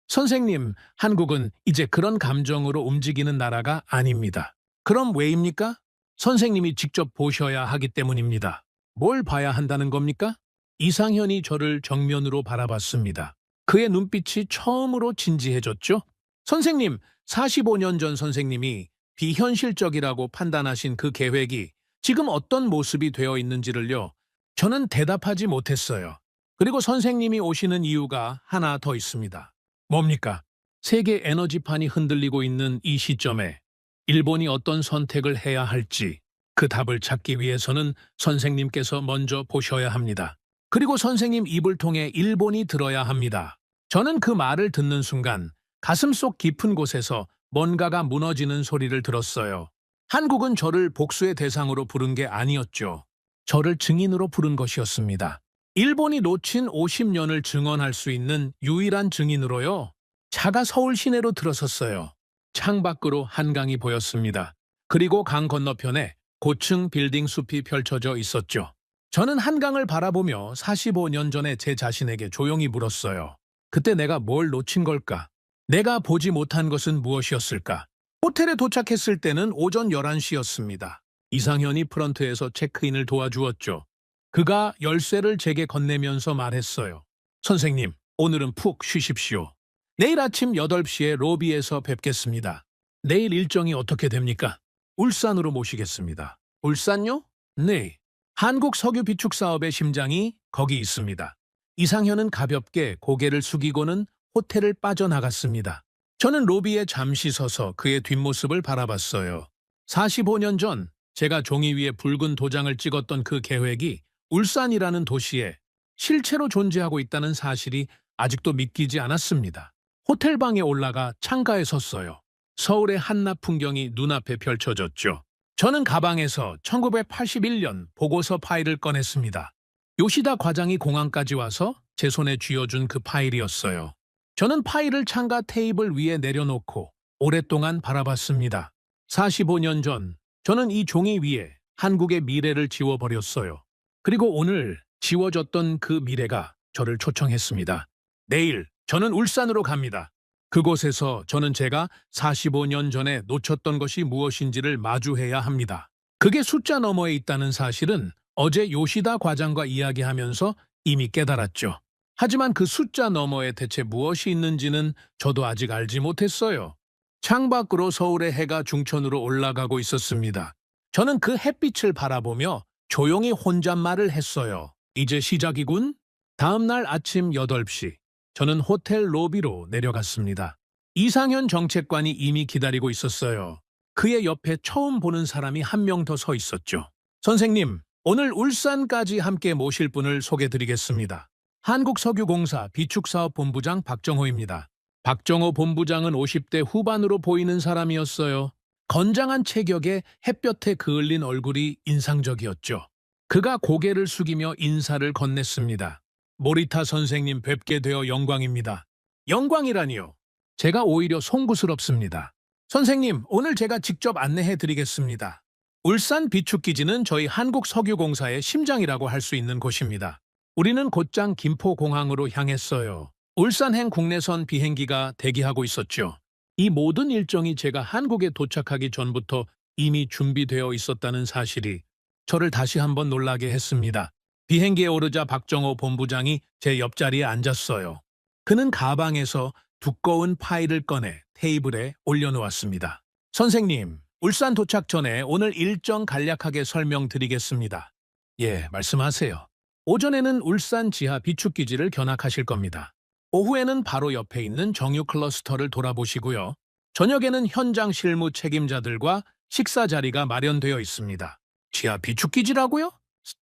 선생님, 한국은 이제 그런 감정으로 움직이는 나라가 아닙니다. 그럼 왜입니까? 선생님이 직접 보셔야 하기 때문입니다. 뭘 봐야 한다는 겁니까? 이상현이 저를 정면으로 바라봤습니다. 그의 눈빛이 처음으로 진지해졌죠? 선생님, 45년 전 선생님이 비현실적이라고 판단하신 그 계획이 지금 어떤 모습이 되어 있는지를요. 저는 대답하지 못했어요. 그리고 선생님이 오시는 이유가 하나 더 있습니다. 뭡니까? 세계 에너지판이 흔들리고 있는 이 시점에 일본이 어떤 선택을 해야 할지 그 답을 찾기 위해서는 선생님께서 먼저 보셔야 합니다. 그리고 선생님 입을 통해 일본이 들어야 합니다. 저는 그 말을 듣는 순간 가슴속 깊은 곳에서 뭔가가 무너지는 소리를 들었어요. 한국은 저를 복수의 대상으로 부른 게 아니었죠. 저를 증인으로 부른 것이었습니다. 일본이 놓친 50년을 증언할 수 있는 유일한 증인으로요. 차가 서울 시내로 들어섰어요. 창밖으로 한강이 보였습니다. 그리고 강 건너편에 고층 빌딩 숲이 펼쳐져 있었죠. 저는 한강을 바라보며 45년 전에 제 자신에게 조용히 물었어요. 그때 내가 뭘 놓친 걸까? 내가 보지 못한 것은 무엇이었을까? 호텔에 도착했을 때는 오전 11시였습니다. 이상현이 프런트에서 체크인을 도와주었죠. 그가 열쇠를 제게 건네면서 말했어요. 선생님, 오늘은 푹 쉬십시오. 내일 아침 8시에 로비에서 뵙겠습니다. 내일 일정이 어떻게 됩니까? 울산으로 모시겠습니다. 울산요? 네. 한국 석유 비축 사업의 심장이 거기 있습니다. 이상현은 가볍게 고개를 숙이고는 호텔을 빠져나갔습니다. 저는 로비에 잠시 서서 그의 뒷모습을 바라봤어요. 45년 전 제가 종이 위에 붉은 도장을 찍었던 그 계획이 울산이라는 도시에 실체로 존재하고 있다는 사실이 아직도 믿기지 않았습니다. 호텔방에 올라가 창가에 섰어요. 서울의 한낮 풍경이 눈앞에 펼쳐졌죠. 저는 가방에서 1981년 보고서 파일을 꺼냈습니다. 요시다 과장이 공항까지 와서 제 손에 쥐어준 그 파일이었어요. 저는 파일을 창가 테이블 위에 내려놓고 오랫동안 바라봤습니다. 45년 전 저는 이 종이 위에 한국의 미래를 지워버렸어요. 그리고 오늘 지워졌던 그 미래가 저를 초청했습니다. 내일 저는 울산으로 갑니다. 그곳에서 저는 제가 45년 전에 놓쳤던 것이 무엇인지를 마주해야 합니다. 그게 숫자 너머에 있다는 사실은 어제 요시다 과장과 이야기하면서 이미 깨달았죠. 하지만 그 숫자 너머에 대체 무엇이 있는지는 저도 아직 알지 못했어요. 창밖으로 서울의 해가 중천으로 올라가고 있었습니다. 저는 그 햇빛을 바라보며 조용히 혼잣말을 했어요. 이제 시작이군. 다음 날 아침 8시. 저는 호텔 로비로 내려갔습니다. 이상현 정책관이 이미 기다리고 있었어요. 그의 옆에 처음 보는 사람이 한 명 더 서 있었죠. 선생님, 오늘 울산까지 함께 모실 분을 소개드리겠습니다. 한국석유공사 비축사업본부장 박정호입니다. 박정호 본부장은 50대 후반으로 보이는 사람이었어요. 건장한 체격에 햇볕에 그을린 얼굴이 인상적이었죠. 그가 고개를 숙이며 인사를 건넸습니다. 모리타 선생님 뵙게 되어 영광입니다. 영광이라니요. 제가 오히려 송구스럽습니다. 선생님, 오늘 제가 직접 안내해 드리겠습니다. 울산 비축기지는 저희 한국석유공사의 심장이라고 할 수 있는 곳입니다. 우리는 곧장 김포공항으로 향했어요. 울산행 국내선 비행기가 대기하고 있었죠. 이 모든 일정이 제가 한국에 도착하기 전부터 이미 준비되어 있었다는 사실이 저를 다시 한번 놀라게 했습니다. 비행기에 오르자 박정호 본부장이 제 옆자리에 앉았어요. 그는 가방에서 두꺼운 파일을 꺼내 테이블에 올려놓았습니다. 선생님, 울산 도착 전에 오늘 일정 간략하게 설명드리겠습니다. 예, 말씀하세요. 오전에는 울산 지하 비축기지를 견학하실 겁니다. 오후에는 바로 옆에 있는 정유 클러스터를 돌아보시고요. 저녁에는 현장 실무 책임자들과 식사 자리가 마련되어 있습니다. 지하 비축기지라고요?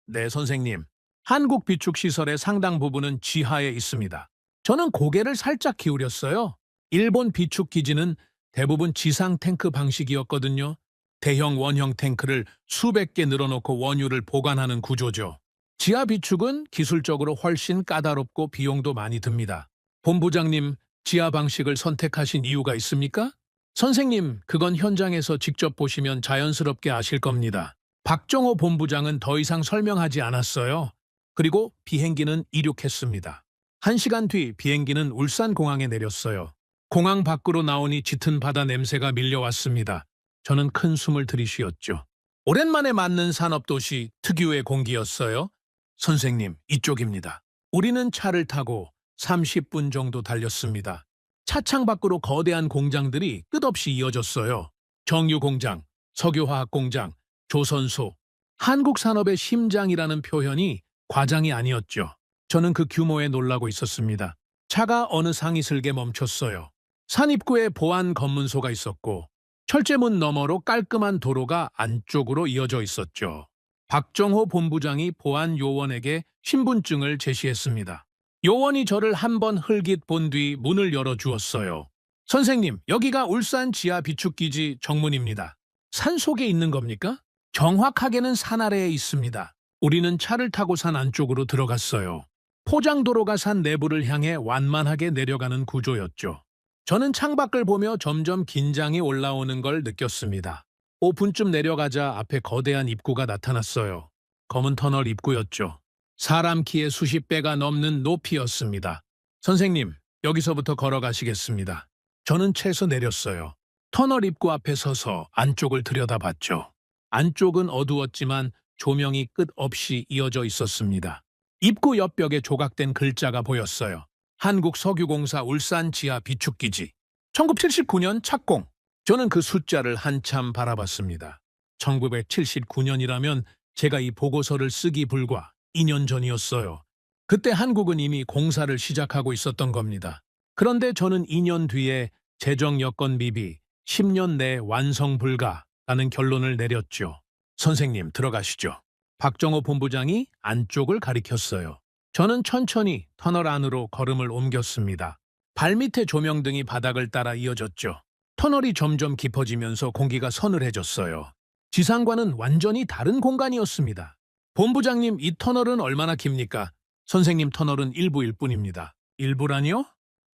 네, 선생님. 한국 비축시설의 상당 부분은 지하에 있습니다. 저는 고개를 살짝 기울였어요. 일본 비축기지는 대부분 지상 탱크 방식이었거든요. 대형 원형 탱크를 수백 개 늘어놓고 원유를 보관하는 구조죠. 지하 비축은 기술적으로 훨씬 까다롭고 비용도 많이 듭니다. 본부장님, 지하 방식을 선택하신 이유가 있습니까? 선생님, 그건 현장에서 직접 보시면 자연스럽게 아실 겁니다. 박정호 본부장은 더 이상 설명하지 않았어요. 그리고 비행기는 이륙했습니다. 1시간 뒤 비행기는 울산공항에 내렸어요. 공항 밖으로 나오니 짙은 바다 냄새가 밀려왔습니다. 저는 큰 숨을 들이쉬었죠. 오랜만에 맞는 산업도시 특유의 공기였어요. 선생님, 이쪽입니다. 우리는 차를 타고 30분 정도 달렸습니다. 차창 밖으로 거대한 공장들이 끝없이 이어졌어요. 정유공장, 석유화학공장, 조선소. 한국 산업의 심장이라는 표현이 과장이 아니었죠. 저는 그 규모에 놀라고 있었습니다. 차가 어느 상이슬게 멈췄어요. 산 입구에 보안 검문소가 있었고 철제문 너머로 깔끔한 도로가 안쪽으로 이어져 있었죠. 박정호 본부장이 보안 요원에게 신분증을 제시했습니다. 요원이 저를 한번 흘깃 본 뒤 문을 열어주었어요. 선생님, 여기가 울산 지하 비축기지 정문입니다. 산 속에 있는 겁니까? 정확하게는 산 아래에 있습니다. 우리는 차를 타고 산 안쪽으로 들어갔어요. 포장도로가 산 내부를 향해 완만하게 내려가는 구조였죠. 저는 창밖을 보며 점점 긴장이 올라오는 걸 느꼈습니다. 5분쯤 내려가자 앞에 거대한 입구가 나타났어요. 검은 터널 입구였죠. 사람 키의 수십 배가 넘는 높이였습니다. 선생님, 여기서부터 걸어가시겠습니다. 저는 채서 내렸어요. 터널 입구 앞에 서서 안쪽을 들여다봤죠. 안쪽은 어두웠지만 조명이 끝없이 이어져 있었습니다. 입구 옆벽에 조각된 글자가 보였어요. 한국석유공사 울산 지하 비축기지. 1979년 착공. 저는 그 숫자를 한참 바라봤습니다. 1979년이라면 제가 이 보고서를 쓰기 불과 2년 전이었어요. 그때 한국은 이미 공사를 시작하고 있었던 겁니다. 그런데 저는 2년 뒤에 재정 여건 미비, 10년 내 완성 불가라는 결론을 내렸죠. 선생님, 들어가시죠. 박정호 본부장이 안쪽을 가리켰어요. 저는 천천히 터널 안으로 걸음을 옮겼습니다. 발밑에 조명등이 바닥을 따라 이어졌죠. 터널이 점점 깊어지면서 공기가 서늘해졌어요. 지상과는 완전히 다른 공간이었습니다. 본부장님, 이 터널은 얼마나 깁니까? 선생님, 터널은 일부일 뿐입니다. 일부라니요?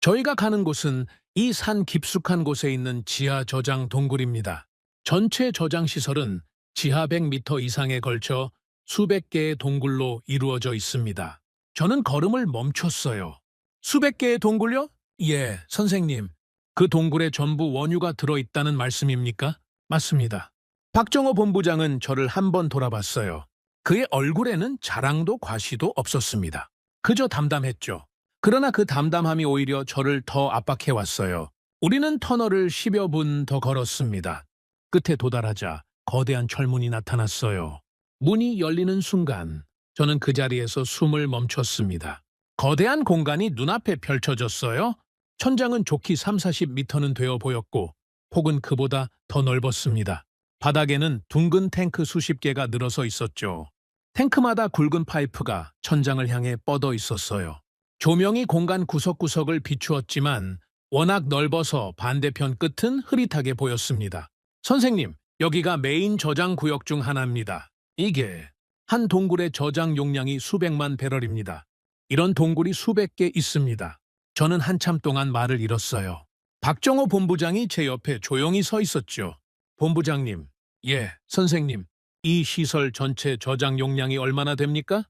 저희가 가는 곳은 이 산 깊숙한 곳에 있는 지하 저장 동굴입니다. 전체 저장 시설은 지하 100m 이상에 걸쳐 수백 개의 동굴로 이루어져 있습니다. 저는 걸음을 멈췄어요. 수백 개의 동굴요? 예, 선생님. 그 동굴에 전부 원유가 들어있다는 말씀입니까? 맞습니다. 박정호 본부장은 저를 한번 돌아봤어요. 그의 얼굴에는 자랑도 과시도 없었습니다. 그저 담담했죠. 그러나 그 담담함이 오히려 저를 더 압박해왔어요. 우리는 터널을 10여 분 더 걸었습니다. 끝에 도달하자 거대한 철문이 나타났어요. 문이 열리는 순간 저는 그 자리에서 숨을 멈췄습니다. 거대한 공간이 눈앞에 펼쳐졌어요. 천장은 좋기 30-40m는 되어 보였고 폭은 그보다 더 넓었습니다. 바닥에는 둥근 탱크 수십 개가 늘어서 있었죠. 탱크마다 굵은 파이프가 천장을 향해 뻗어 있었어요. 조명이 공간 구석구석을 비추었지만 워낙 넓어서 반대편 끝은 흐릿하게 보였습니다. 선생님, 여기가 메인 저장 구역 중 하나입니다. 이게 한 동굴의 저장 용량이 수백만 배럴입니다. 이런 동굴이 수백 개 있습니다. 저는 한참 동안 말을 잃었어요. 박정호 본부장이 제 옆에 조용히 서 있었죠. 본부장님, 예, 선생님, 이 시설 전체 저장 용량이 얼마나 됩니까?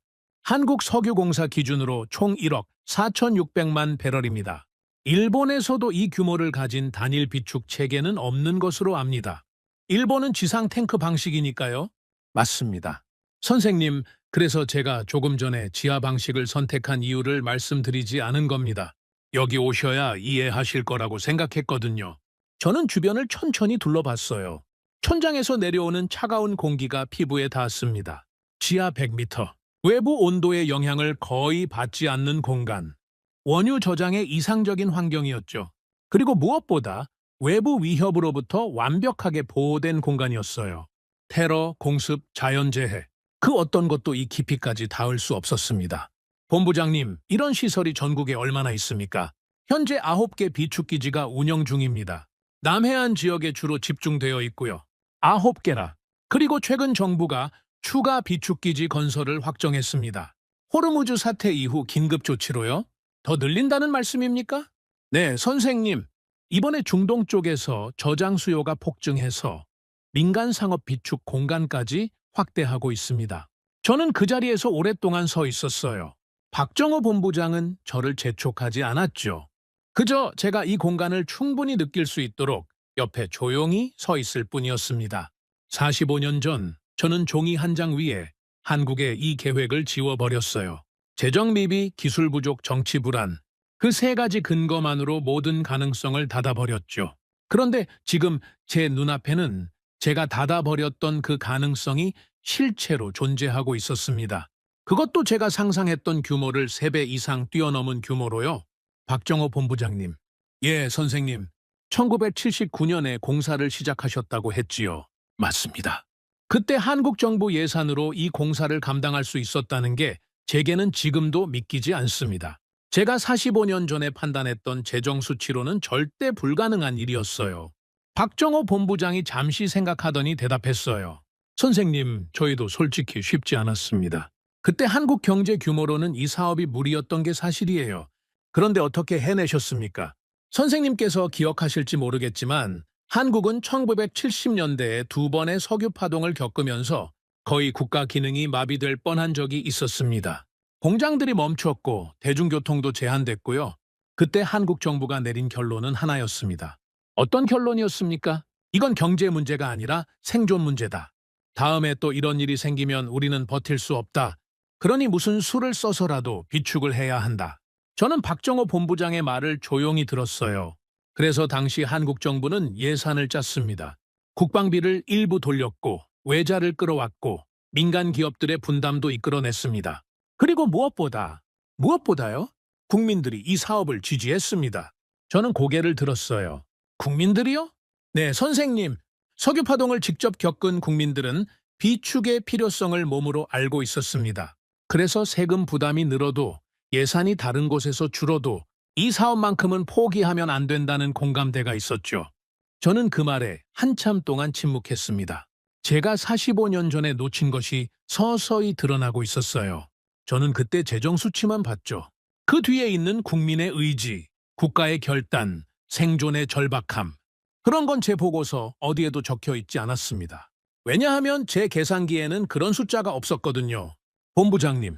한국석유공사 기준으로 총 1억 4,600만 배럴입니다. 일본에서도 이 규모를 가진 단일 비축 체계는 없는 것으로 압니다. 일본은 지상 탱크 방식이니까요. 맞습니다. 선생님, 그래서 제가 조금 전에 지하 방식을 선택한 이유를 말씀드리지 않은 겁니다. 여기 오셔야 이해하실 거라고 생각했거든요. 저는 주변을 천천히 둘러봤어요. 천장에서 내려오는 차가운 공기가 피부에 닿았습니다. 지하 100m. 외부 온도의 영향을 거의 받지 않는 공간. 원유 저장의 이상적인 환경이었죠. 그리고 무엇보다 외부 위협으로부터 완벽하게 보호된 공간이었어요. 테러, 공습, 자연재해. 그 어떤 것도 이 깊이까지 닿을 수 없었습니다. 본부장님, 이런 시설이 전국에 얼마나 있습니까? 현재 9개 비축기지가 운영 중입니다. 남해안 지역에 주로 집중되어 있고요. 9개라. 그리고 최근 정부가 추가 비축기지 건설을 확정했습니다. 호르무즈 사태 이후 긴급 조치로요? 더 늘린다는 말씀입니까? 네, 선생님. 이번에 중동 쪽에서 저장 수요가 폭증해서 민간 상업 비축 공간까지 확대하고 있습니다. 저는 그 자리에서 오랫동안 서 있었어요. 박정호 본부장은 저를 재촉하지 않았죠. 그저 제가 이 공간을 충분히 느낄 수 있도록 옆에 조용히 서 있을 뿐이었습니다. 45년 전 저는 종이 한 장 위에 한국의 이 계획을 지워버렸어요. 재정 미비, 기술 부족, 정치 불안. 그 세 가지 근거만으로 모든 가능성을 닫아버렸죠. 그런데 지금 제 눈앞에는 제가 닫아버렸던 그 가능성이 실체로 존재하고 있었습니다. 그것도 제가 상상했던 규모를 3배 이상 뛰어넘은 규모로요. 박정호 본부장님. 예, 선생님. 1979년에 공사를 시작하셨다고 했지요. 맞습니다. 그때 한국 정부 예산으로 이 공사를 감당할 수 있었다는 게 제게는 지금도 믿기지 않습니다. 제가 45년 전에 판단했던 재정 수치로는 절대 불가능한 일이었어요. 박정호 본부장이 잠시 생각하더니 대답했어요. 선생님, 저희도 솔직히 쉽지 않았습니다. 그때 한국 경제 규모로는 이 사업이 무리였던 게 사실이에요. 그런데 어떻게 해내셨습니까? 선생님께서 기억하실지 모르겠지만 한국은 1970년대에 두 번의 석유 파동을 겪으면서 거의 국가 기능이 마비될 뻔한 적이 있었습니다. 공장들이 멈췄고 대중교통도 제한됐고요. 그때 한국 정부가 내린 결론은 하나였습니다. 어떤 결론이었습니까? 이건 경제 문제가 아니라 생존 문제다. 다음에 또 이런 일이 생기면 우리는 버틸 수 없다. 그러니 무슨 수를 써서라도 비축을 해야 한다. 저는 박정호 본부장의 말을 조용히 들었어요. 그래서 당시 한국 정부는 예산을 짰습니다. 국방비를 일부 돌렸고 외자를 끌어왔고 민간 기업들의 분담도 이끌어냈습니다. 그리고 무엇보다요? 국민들이 이 사업을 지지했습니다. 저는 고개를 들었어요. 국민들이요? 네, 선생님. 석유 파동을 직접 겪은 국민들은 비축의 필요성을 몸으로 알고 있었습니다. 그래서 세금 부담이 늘어도 예산이 다른 곳에서 줄어도 이 사업만큼은 포기하면 안 된다는 공감대가 있었죠. 저는 그 말에 한참 동안 침묵했습니다. 제가 45년 전에 놓친 것이 서서히 드러나고 있었어요. 저는 그때 재정 수치만 봤죠. 그 뒤에 있는 국민의 의지, 국가의 결단, 생존의 절박함. 그런 건 제 보고서 어디에도 적혀 있지 않았습니다. 왜냐하면 제 계산기에는 그런 숫자가 없었거든요. 본부장님,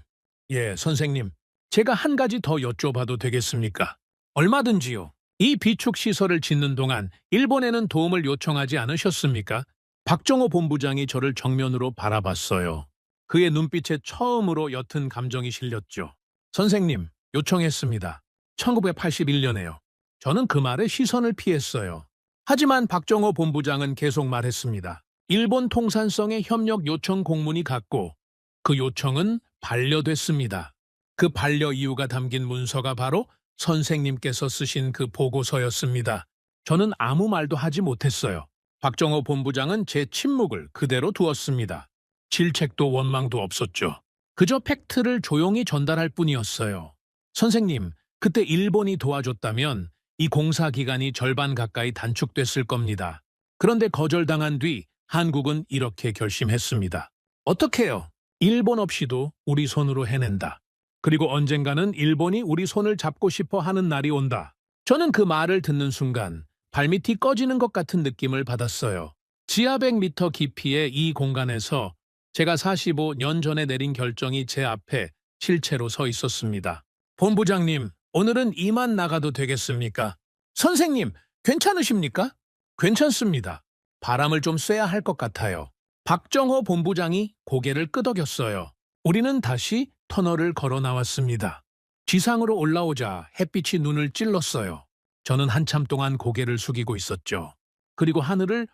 예, 선생님, 제가 한 가지 더 여쭤봐도 되겠습니까? 얼마든지요. 이 비축 시설을 짓는 동안 일본에는 도움을 요청하지 않으셨습니까? 박정호 본부장이 저를 정면으로 바라봤어요. 그의 눈빛에 처음으로 옅은 감정이 실렸죠. 선생님, 요청했습니다. 1981년에요. 저는 그 말에 시선을 피했어요. 하지만 박정호 본부장은 계속 말했습니다. 일본 통산성의 협력 요청 공문이 갔고 그 요청은 반려됐습니다. 그 반려 이유가 담긴 문서가 바로 선생님께서 쓰신 그 보고서였습니다. 저는 아무 말도 하지 못했어요. 박정호 본부장은 제 침묵을 그대로 두었습니다. 질책도 원망도 없었죠. 그저 팩트를 조용히 전달할 뿐이었어요. 선생님, 그때 일본이 도와줬다면 이 공사 기간이 절반 가까이 단축됐을 겁니다. 그런데 거절당한 뒤 한국은 이렇게 결심했습니다. 어떻게요? 일본 없이도 우리 손으로 해낸다. 그리고 언젠가는 일본이 우리 손을 잡고 싶어 하는 날이 온다. 저는 그 말을 듣는 순간 발밑이 꺼지는 것 같은 느낌을 받았어요. 지하 100m 깊이의 이 공간에서 제가 45년 전에 내린 결정이 제 앞에 실체로 서 있었습니다. 본부장님, 오늘은 이만 나가도 되겠습니까? 선생님, 괜찮으십니까? 괜찮습니다. 바람을 좀 쐬야 할 것 같아요. 박정호 본부장이 고개를 끄덕였어요. 우리는 다시 터널을 걸어 나왔습니다. 지상으로 올라오자 햇빛이 눈을 찔렀어요. 저는 한참 동안 고개를 숙이고 있었죠. 그리고 하늘을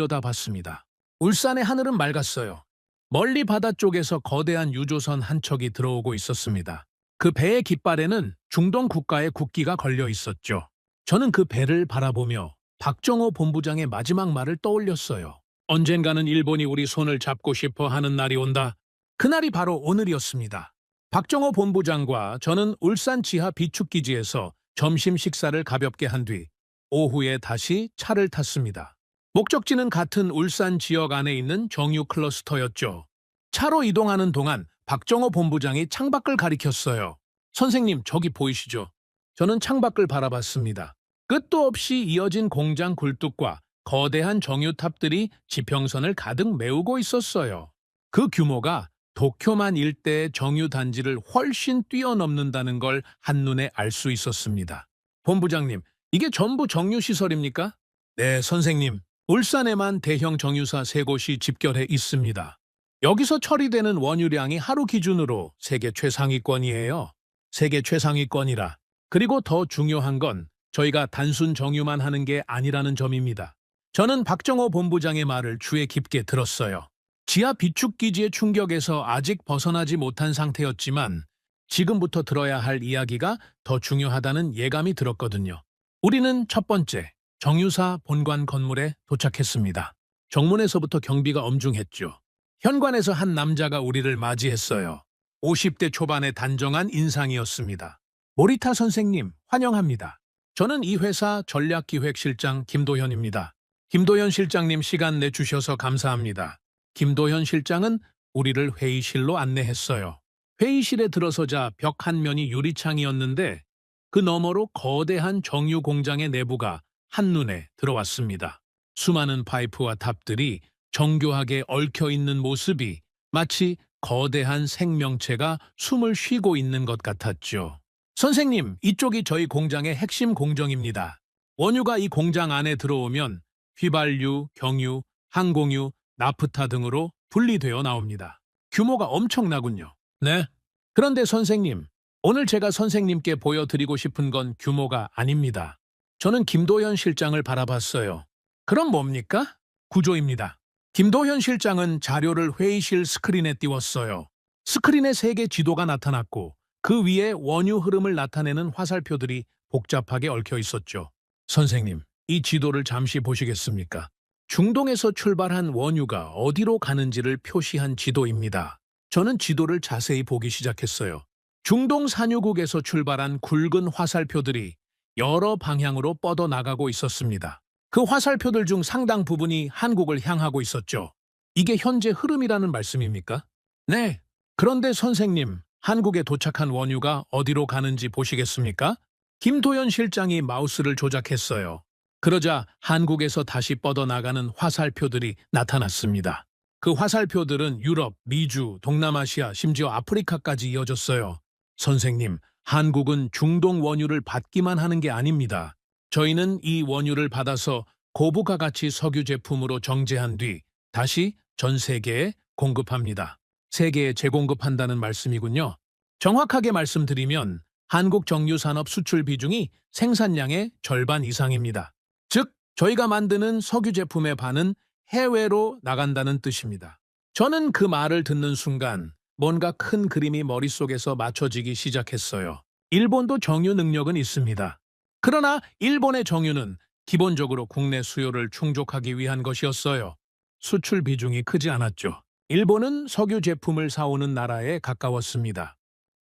올려다봤습니다. 울산의 하늘은 맑았어요. 멀리 바다 쪽에서 거대한 유조선 한 척이 들어오고 있었습니다. 그 배의 깃발에는 중동 국가의 국기가 걸려 있었죠. 저는 그 배를 바라보며 박정호 본부장의 마지막 말을 떠올렸어요. 언젠가는 일본이 우리 손을 잡고 싶어 하는 날이 온다. 그날이 바로 오늘이었습니다. 박정호 본부장과 저는 울산 지하 비축기지에서 점심 식사를 가볍게 한 뒤 오후에 다시 차를 탔습니다. 목적지는 같은 울산 지역 안에 있는 정유 클러스터였죠. 차로 이동하는 동안 박정호 본부장이 창밖을 가리켰어요. 선생님, 저기 보이시죠? 저는 창밖을 바라봤습니다. 끝도 없이 이어진 공장 굴뚝과 거대한 정유탑들이 지평선을 가득 메우고 있었어요. 그 규모가 도쿄만 일대의 정유 단지를 훨씬 뛰어넘는다는 걸 한눈에 알 수 있었습니다. 본부장님, 이게 전부 정유시설입니까? 네, 선생님. 울산에만 대형 정유사 3곳이 집결해 있습니다. 여기서 처리되는 원유량이 하루 기준으로 세계 최상위권이에요. 세계 최상위권이라. 그리고 더 중요한 건 저희가 단순 정유만 하는 게 아니라는 점입니다. 저는 박정호 본부장의 말을 귀에 깊게 들었어요. 지하 비축기지의 충격에서 아직 벗어나지 못한 상태였지만 지금부터 들어야 할 이야기가 더 중요하다는 예감이 들었거든요. 우리는 첫 번째, 정유사 본관 건물에 도착했습니다. 정문에서부터 경비가 엄중했죠. 현관에서 한 남자가 우리를 맞이했어요. 50대 초반의 단정한 인상이었습니다. 모리타 선생님, 환영합니다. 저는 이 회사 전략기획실장 김도현입니다. 김도현 실장님 시간 내주셔서 감사합니다. 김도현 실장은 우리를 회의실로 안내했어요. 회의실에 들어서자 벽 한 면이 유리창이었는데 그 너머로 거대한 정유 공장의 내부가 한눈에 들어왔습니다. 수많은 파이프와 탑들이 정교하게 얽혀있는 모습이 마치 거대한 생명체가 숨을 쉬고 있는 것 같았죠. 선생님, 이쪽이 저희 공장의 핵심 공정입니다. 원유가 이 공장 안에 들어오면 휘발유, 경유, 항공유, 나프타 등으로 분리되어 나옵니다. 규모가 엄청나군요. 네. 그런데 선생님, 오늘 제가 선생님께 보여드리고 싶은 건 규모가 아닙니다. 저는 김도현 실장을 바라봤어요. 그럼 뭡니까? 구조입니다. 김도현 실장은 자료를 회의실 스크린에 띄웠어요. 스크린에 세계 지도가 나타났고 그 위에 원유 흐름을 나타내는 화살표들이 복잡하게 얽혀 있었죠. 선생님, 이 지도를 잠시 보시겠습니까? 중동에서 출발한 원유가 어디로 가는지를 표시한 지도입니다. 저는 지도를 자세히 보기 시작했어요. 중동 산유국에서 출발한 굵은 화살표들이 여러 방향으로 뻗어나가고 있었습니다. 그 화살표들 중 상당 부분이 한국을 향하고 있었죠. 이게 현재 흐름이라는 말씀입니까? 네. 그런데 선생님, 한국에 도착한 원유가 어디로 가는지 보시겠습니까? 김도현 실장이 마우스를 조작했어요. 그러자 한국에서 다시 뻗어나가는 화살표들이 나타났습니다. 그 화살표들은 유럽, 미주, 동남아시아, 심지어 아프리카까지 이어졌어요. 선생님, 한국은 중동 원유를 받기만 하는 게 아닙니다. 저희는 이 원유를 받아서 고부가 가치 석유 제품으로 정제한 뒤 다시 전 세계에 공급합니다. 세계에 재공급한다는 말씀이군요. 정확하게 말씀드리면 한국 정유산업 수출 비중이 생산량의 절반 이상입니다. 즉, 저희가 만드는 석유 제품의 반은 해외로 나간다는 뜻입니다. 저는 그 말을 듣는 순간 뭔가 큰 그림이 머릿속에서 맞춰지기 시작했어요. 일본도 정유 능력은 있습니다. 그러나 일본의 정유는 기본적으로 국내 수요를 충족하기 위한 것이었어요. 수출 비중이 크지 않았죠. 일본은 석유 제품을 사오는 나라에 가까웠습니다.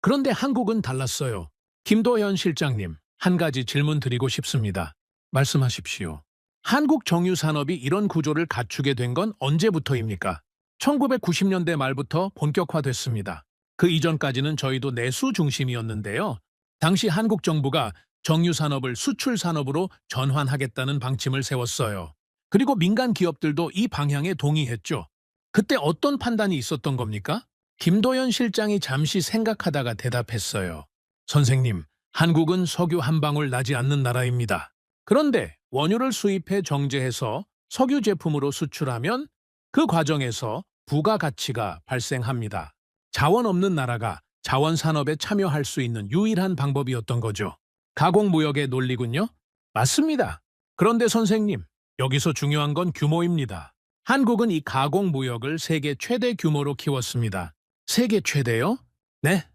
그런데 한국은 달랐어요. 김도현 실장님, 한 가지 질문 드리고 싶습니다. 말씀하십시오. 한국 정유 산업이 이런 구조를 갖추게 된 건 언제부터입니까? 1990년대 말부터 본격화됐습니다. 그 이전까지는 저희도 내수 중심이었는데요. 당시 한국 정부가 정유 산업을 수출 산업으로 전환하겠다는 방침을 세웠어요. 그리고 민간 기업들도 이 방향에 동의했죠. 그때 어떤 판단이 있었던 겁니까? 김도현 실장이 잠시 생각하다가 대답했어요. 선생님, 한국은 석유 한 방울 나지 않는 나라입니다. 그런데 원유를 수입해 정제해서 석유 제품으로 수출하면 그 과정에서 부가가치가 발생합니다. 자원 없는 나라가 자원 산업에 참여할 수 있는 유일한 방법이었던 거죠. 가공무역의 논리군요. 맞습니다. 그런데 선생님, 여기서 중요한 건 규모입니다. 한국은 이 가공무역을 세계 최대 규모로 키웠습니다. 세계 최대요? 네.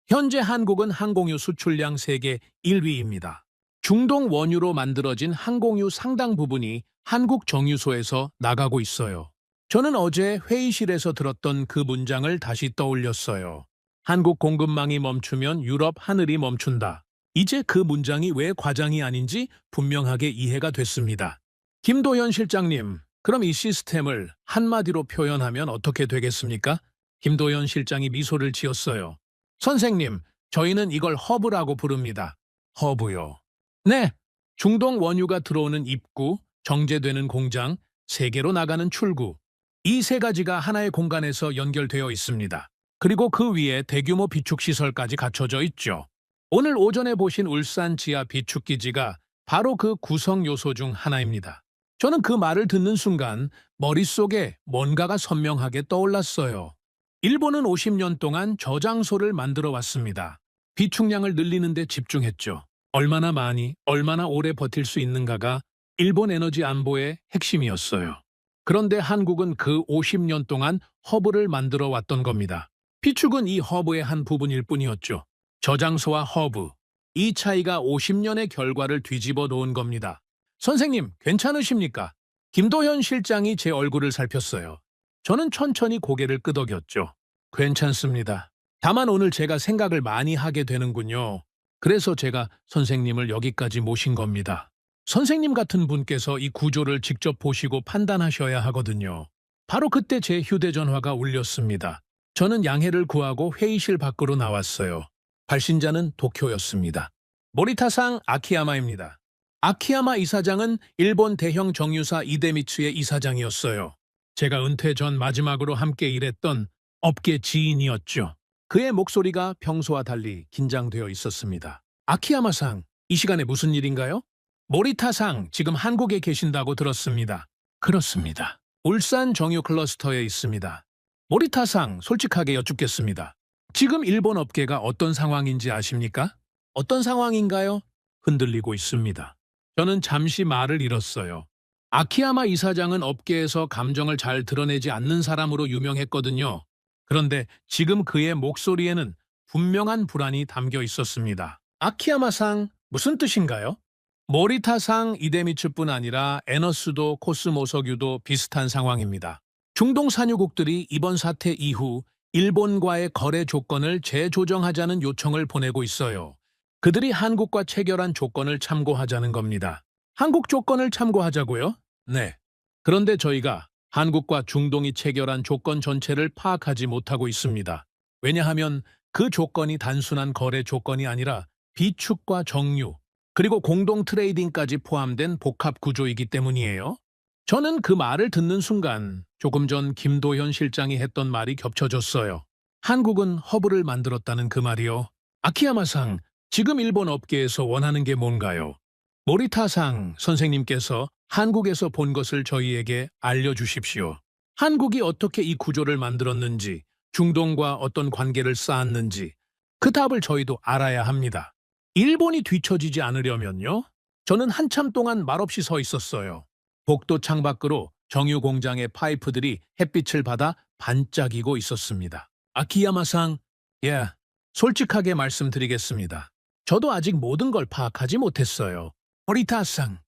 현재 한국은 항공유 수출량 세계 1위입니다. 중동 원유로 만들어진 항공유 상당 부분이 한국 정유소에서 나가고 있어요. 저는 어제 회의실에서 들었던 그 문장을 다시 떠올렸어요. 한국 공급망이 멈추면 유럽 하늘이 멈춘다. 이제 그 문장이 왜 과장이 아닌지 분명하게 이해가 됐습니다. 김도현 실장님, 그럼 이 시스템을 한마디로 표현하면 어떻게 되겠습니까? 김도현 실장이 미소를 지었어요. 선생님, 저희는 이걸 허브라고 부릅니다. 허브요. 네, 중동 원유가 들어오는 입구, 정제되는 공장, 세계로 나가는 출구. 이 세 가지가 하나의 공간에서 연결되어 있습니다. 그리고 그 위에 대규모 비축시설까지 갖춰져 있죠. 오늘 오전에 보신 울산 지하 비축기지가 바로 그 구성 요소 중 하나입니다. 저는 그 말을 듣는 순간 머릿속에 뭔가가 선명하게 떠올랐어요. 일본은 50년 동안 저장소를 만들어 왔습니다. 비축량을 늘리는 데 집중했죠. 얼마나 많이, 얼마나 오래 버틸 수 있는가가 일본 에너지 안보의 핵심이었어요. 그런데 한국은 그 50년 동안 허브를 만들어 왔던 겁니다. 비축은 이 허브의 한 부분일 뿐이었죠. 저장소와 허브, 이 차이가 50년의 결과를 뒤집어 놓은 겁니다. 선생님, 괜찮으십니까? 김도현 실장이 제 얼굴을 살폈어요. 저는 천천히 고개를 끄덕였죠. 괜찮습니다. 다만 오늘 제가 생각을 많이 하게 되는군요. 그래서 제가 선생님을 여기까지 모신 겁니다. 선생님 같은 분께서 이 구조를 직접 보시고 판단하셔야 하거든요. 바로 그때 제 휴대전화가 울렸습니다. 저는 양해를 구하고 회의실 밖으로 나왔어요. 발신자는 도쿄였습니다. 모리타상 아키야마입니다. 아키야마 이사장은 일본 대형 정유사 이데미츠의 이사장이었어요. 제가 은퇴 전 마지막으로 함께 일했던 업계 지인이었죠. 그의 목소리가 평소와 달리 긴장되어 있었습니다. 아키야마상, 이 시간에 무슨 일인가요? 모리타상, 지금 한국에 계신다고 들었습니다. 그렇습니다. 울산 정유 클러스터에 있습니다. 모리타상, 솔직하게 여쭙겠습니다. 지금 일본 업계가 어떤 상황인지 아십니까? 어떤 상황인가요? 흔들리고 있습니다. 저는 잠시 말을 잃었어요. 아키야마 이사장은 업계에서 감정을 잘 드러내지 않는 사람으로 유명했거든요. 그런데 지금 그의 목소리에는 분명한 불안이 담겨 있었습니다. 아키야마상, 무슨 뜻인가요? 모리타상 이데미츠뿐 아니라 에너스도 코스모석유도 비슷한 상황입니다. 중동 산유국들이 이번 사태 이후 일본과의 거래 조건을 재조정하자는 요청을 보내고 있어요. 그들이 한국과 체결한 조건을 참고하자는 겁니다. 한국 조건을 참고하자고요? 네. 그런데 저희가 한국과 중동이 체결한 조건 전체를 파악하지 못하고 있습니다. 왜냐하면 그 조건이 단순한 거래 조건이 아니라 비축과 정유, 그리고 공동 트레이딩까지 포함된 복합 구조이기 때문이에요. 저는 그 말을 듣는 순간 조금 전 김도현 실장이 했던 말이 겹쳐졌어요. 한국은 허브를 만들었다는 그 말이요. 아키야마상, 지금 일본 업계에서 원하는 게 뭔가요? 모리타상 선생님께서 한국에서 본 것을 저희에게 알려주십시오. 한국이 어떻게 이 구조를 만들었는지, 중동과 어떤 관계를 쌓았는지 그 답을 저희도 알아야 합니다. 일본이 뒤처지지 않으려면요. 저는 한참 동안 말없이 서 있었어요. 복도 창밖으로 정유 공장의 파이프들이 햇빛을 받아 반짝이고 있었습니다. 아키야마상, 예, 솔직하게 말씀드리겠습니다. 저도 아직 모든 걸 파악하지 못했어요. 모리타상,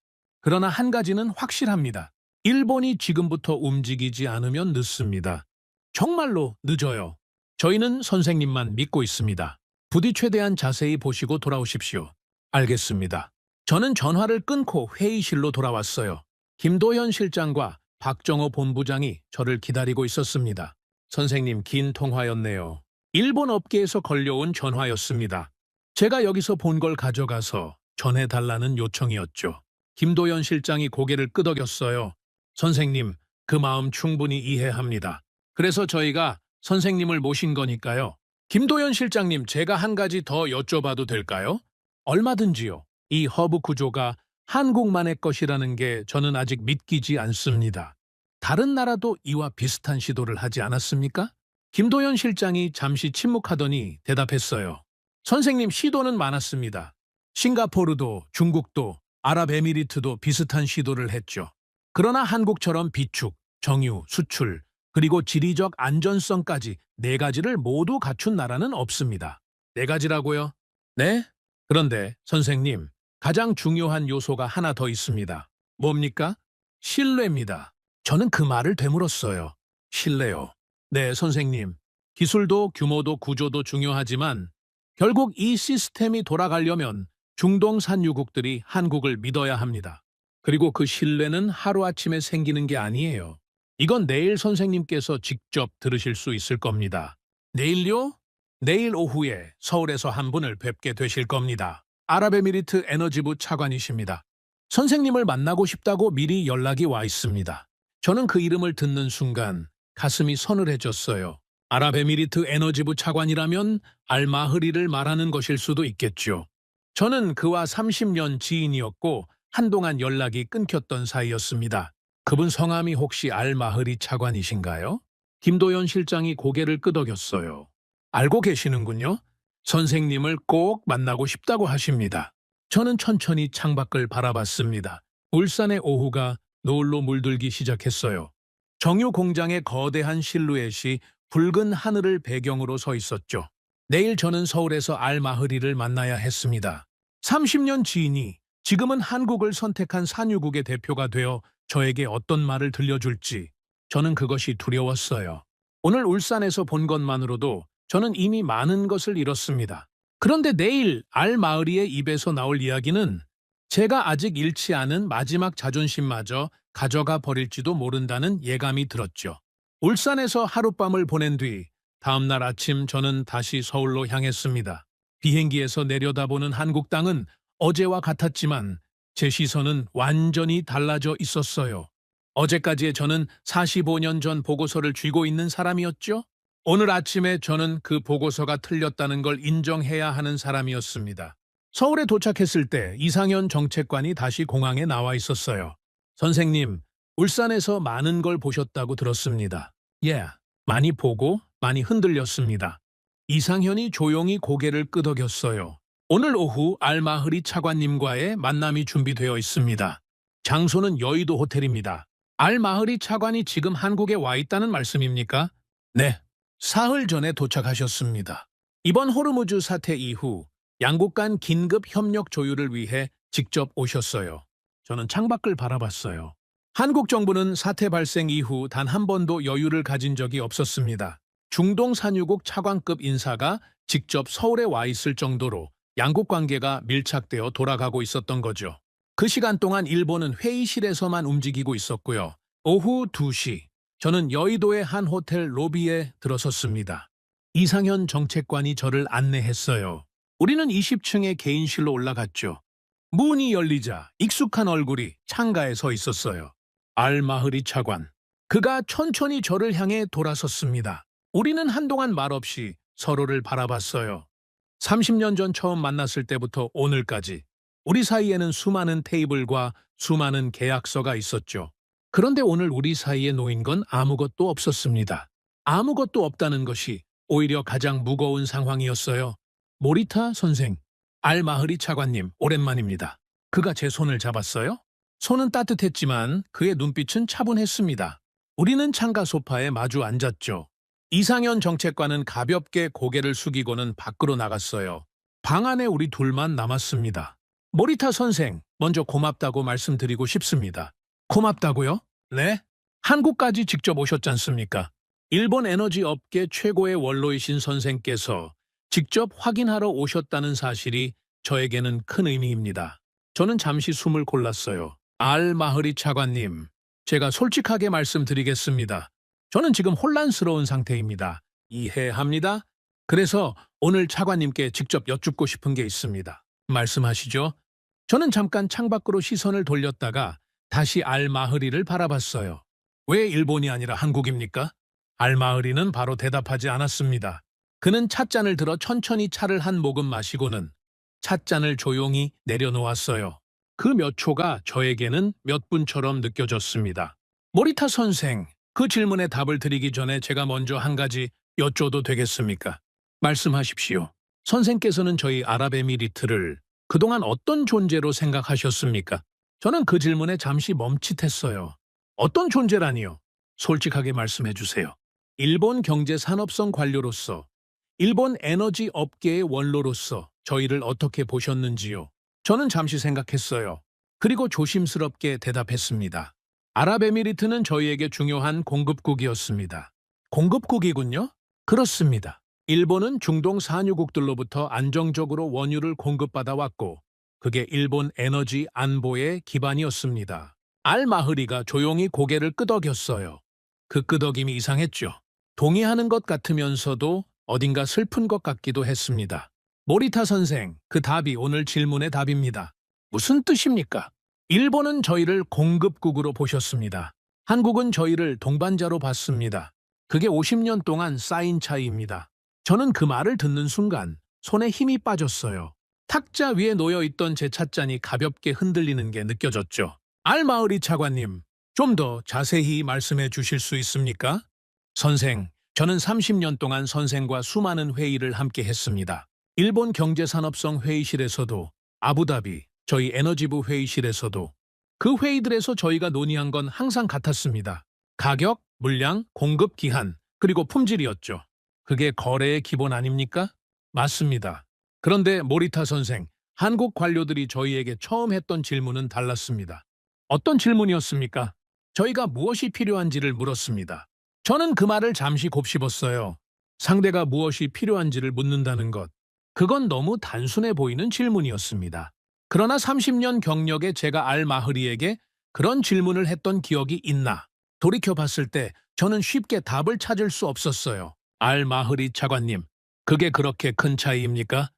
그러나 한 가지는 확실합니다. 일본이 지금부터 움직이지 않으면 늦습니다. 정말로 늦어요. 저희는 선생님만 믿고 있습니다. 부디 최대한 자세히 보시고 돌아오십시오. 알겠습니다. 저는 전화를 끊고 회의실로 돌아왔어요. 김도현 실장과 박정호 본부장이 저를 기다리고 있었습니다. 선생님, 긴 통화였네요. 일본 업계에서 걸려온 전화였습니다. 제가 여기서 본 걸 가져가서 전해달라는 요청이었죠. 김도현 실장이 고개를 끄덕였어요. 선생님, 그 마음 충분히 이해합니다. 그래서 저희가 선생님을 모신 거니까요. 김도현 실장님, 제가 한 가지 더 여쭤봐도 될까요? 얼마든지요. 이 허브 구조가 한국만의 것이라는 게 저는 아직 믿기지 않습니다. 다른 나라도 이와 비슷한 시도를 하지 않았습니까? 김도현 실장이 잠시 침묵하더니 대답했어요. 선생님, 시도는 많았습니다. 싱가포르도 중국도 아랍에미리트도 비슷한 시도를 했죠. 그러나 한국처럼 비축, 정유, 수출, 그리고 지리적 안전성까지 네 가지를 모두 갖춘 나라는 없습니다. 네 가지라고요? 네? 그런데 선생님, 가장 중요한 요소가 하나 더 있습니다. 뭡니까? 신뢰입니다. 저는 그 말을 되물었어요. 신뢰요. 네, 선생님. 기술도 규모도 구조도 중요하지만 결국 이 시스템이 돌아가려면 중동 산유국들이 한국을 믿어야 합니다. 그리고 그 신뢰는 하루아침에 생기는 게 아니에요. 이건 내일 선생님께서 직접 들으실 수 있을 겁니다. 내일요? 내일 오후에 서울에서 한 분을 뵙게 되실 겁니다. 아랍에미리트 에너지부 차관이십니다. 선생님을 만나고 싶다고 미리 연락이 와 있습니다. 저는 그 이름을 듣는 순간 가슴이 서늘해졌어요. 아랍에미리트 에너지부 차관이라면 알마흐리를 말하는 것일 수도 있겠죠. 저는 그와 30년 지인이었고 한동안 연락이 끊겼던 사이였습니다. 그분 성함이 혹시 알마흐리 차관이신가요? 김도현 실장이 고개를 끄덕였어요. 알고 계시는군요. 선생님을 꼭 만나고 싶다고 하십니다. 저는 천천히 창밖을 바라봤습니다. 울산의 오후가 노을로 물들기 시작했어요. 정유 공장의 거대한 실루엣이 붉은 하늘을 배경으로 서 있었죠. 내일 저는 서울에서 알마흐리를 만나야 했습니다. 30년 지인이 지금은 한국을 선택한 산유국의 대표가 되어 저에게 어떤 말을 들려줄지 저는 그것이 두려웠어요. 오늘 울산에서 본 것만으로도 저는 이미 많은 것을 잃었습니다. 그런데 내일 알마으리의 입에서 나올 이야기는 제가 아직 잃지 않은 마지막 자존심마저 가져가 버릴지도 모른다는 예감이 들었죠. 울산에서 하룻밤을 보낸 뒤 다음날 아침 저는 다시 서울로 향했습니다. 비행기에서 내려다보는 한국 땅은 어제와 같았지만 제 시선은 완전히 달라져 있었어요. 어제까지의 저는 45년 전 보고서를 쥐고 있는 사람이었죠. 오늘 아침에 저는 그 보고서가 틀렸다는 걸 인정해야 하는 사람이었습니다. 서울에 도착했을 때 이상현 정책관이 다시 공항에 나와 있었어요. 선생님, 울산에서 많은 걸 보셨다고 들었습니다. 예, 많이 보고 많이 흔들렸습니다. 이상현이 조용히 고개를 끄덕였어요. 오늘 오후 알마흐리 차관님과의 만남이 준비되어 있습니다. 장소는 여의도 호텔입니다. 알마흐리 차관이 지금 한국에 와 있다는 말씀입니까? 네, 사흘 전에 도착하셨습니다. 이번 호르무즈 사태 이후 양국 간 긴급 협력 조율을 위해 직접 오셨어요. 저는 창밖을 바라봤어요. 한국 정부는 사태 발생 이후 단 한 번도 여유를 가진 적이 없었습니다. 중동 산유국 차관급 인사가 직접 서울에 와 있을 정도로 양국 관계가 밀착되어 돌아가고 있었던 거죠. 그 시간 동안 일본은 회의실에서만 움직이고 있었고요. 오후 2시, 저는 여의도의 한 호텔 로비에 들어섰습니다. 이상현 정책관이 저를 안내했어요. 우리는 20층의 개인실로 올라갔죠. 문이 열리자 익숙한 얼굴이 창가에 서 있었어요. 알마흐리 차관. 그가 천천히 저를 향해 돌아섰습니다. 우리는 한동안 말없이 서로를 바라봤어요. 30년 전 처음 만났을 때부터 오늘까지 우리 사이에는 수많은 테이블과 수많은 계약서가 있었죠. 그런데 오늘 우리 사이에 놓인 건 아무것도 없었습니다. 아무것도 없다는 것이 오히려 가장 무거운 상황이었어요. 모리타 선생, 알마흐리 차관님, 오랜만입니다. 그가 제 손을 잡았어요. 손은 따뜻했지만 그의 눈빛은 차분했습니다. 우리는 창가 소파에 마주 앉았죠. 이상현 정책관은 가볍게 고개를 숙이고는 밖으로 나갔어요. 방 안에 우리 둘만 남았습니다. 모리타 선생, 먼저 고맙다고 말씀드리고 싶습니다. 고맙다고요? 네? 한국까지 직접 오셨지 않습니까? 일본 에너지 업계 최고의 원로이신 선생께서 직접 확인하러 오셨다는 사실이 저에게는 큰 의미입니다. 저는 잠시 숨을 골랐어요. 알마흐리 차관님, 제가 솔직하게 말씀드리겠습니다. 저는 지금 혼란스러운 상태입니다. 이해합니다. 그래서 오늘 차관님께 직접 여쭙고 싶은 게 있습니다. 말씀하시죠. 저는 잠깐 창밖으로 시선을 돌렸다가 다시 알마흐리를 바라봤어요. 왜 일본이 아니라 한국입니까? 알마흐리는 바로 대답하지 않았습니다. 그는 찻잔을 들어 천천히 차를 한 모금 마시고는 찻잔을 조용히 내려놓았어요. 그 몇 초가 저에게는 몇 분처럼 느껴졌습니다. 모리타 선생, 그 질문에 답을 드리기 전에 제가 먼저 한 가지 여쭤도 되겠습니까? 말씀하십시오. 선생께서는 저희 아랍에미리트를 그동안 어떤 존재로 생각하셨습니까? 저는 그 질문에 잠시 멈칫했어요. 어떤 존재라니요? 솔직하게 말씀해 주세요. 일본 경제산업성 관료로서, 일본 에너지 업계의 원로로서 저희를 어떻게 보셨는지요? 저는 잠시 생각했어요. 그리고 조심스럽게 대답했습니다. 아랍에미리트는 저희에게 중요한 공급국이었습니다. 공급국이군요? 그렇습니다. 일본은 중동 산유국들로부터 안정적으로 원유를 공급받아 왔고 그게 일본 에너지 안보의 기반이었습니다. 알마흐리가 조용히 고개를 끄덕였어요. 그 끄덕임이 이상했죠. 동의하는 것 같으면서도 어딘가 슬픈 것 같기도 했습니다. 모리타 선생, 그 답이 오늘 질문의 답입니다. 무슨 뜻입니까? 일본은 저희를 공급국으로 보셨습니다. 한국은 저희를 동반자로 봤습니다. 그게 50년 동안 쌓인 차이입니다. 저는 그 말을 듣는 순간 손에 힘이 빠졌어요. 탁자 위에 놓여있던 제 찻잔이 가볍게 흔들리는 게 느껴졌죠. 알마흐리 차관님, 좀 더 자세히 말씀해 주실 수 있습니까? 선생, 저는 30년 동안 선생과 수많은 회의를 함께 했습니다. 일본 경제산업성 회의실에서도, 아부다비, 저희 에너지부 회의실에서도 그 회의들에서 저희가 논의한 건 항상 같았습니다. 가격, 물량, 공급 기한, 그리고 품질이었죠. 그게 거래의 기본 아닙니까? 맞습니다. 그런데 모리타 선생, 한국 관료들이 저희에게 처음 했던 질문은 달랐습니다. 어떤 질문이었습니까? 저희가 무엇이 필요한지를 물었습니다. 저는 그 말을 잠시 곱씹었어요. 상대가 무엇이 필요한지를 묻는다는 것. 그건 너무 단순해 보이는 질문이었습니다. 그러나 30년 경력의 제가 알마흐리에게 그런 질문을 했던 기억이 있나? 돌이켜봤을 때 저는 쉽게 답을 찾을 수 없었어요. 알마흐리 차관님, 그게 그렇게 큰 차이입니까?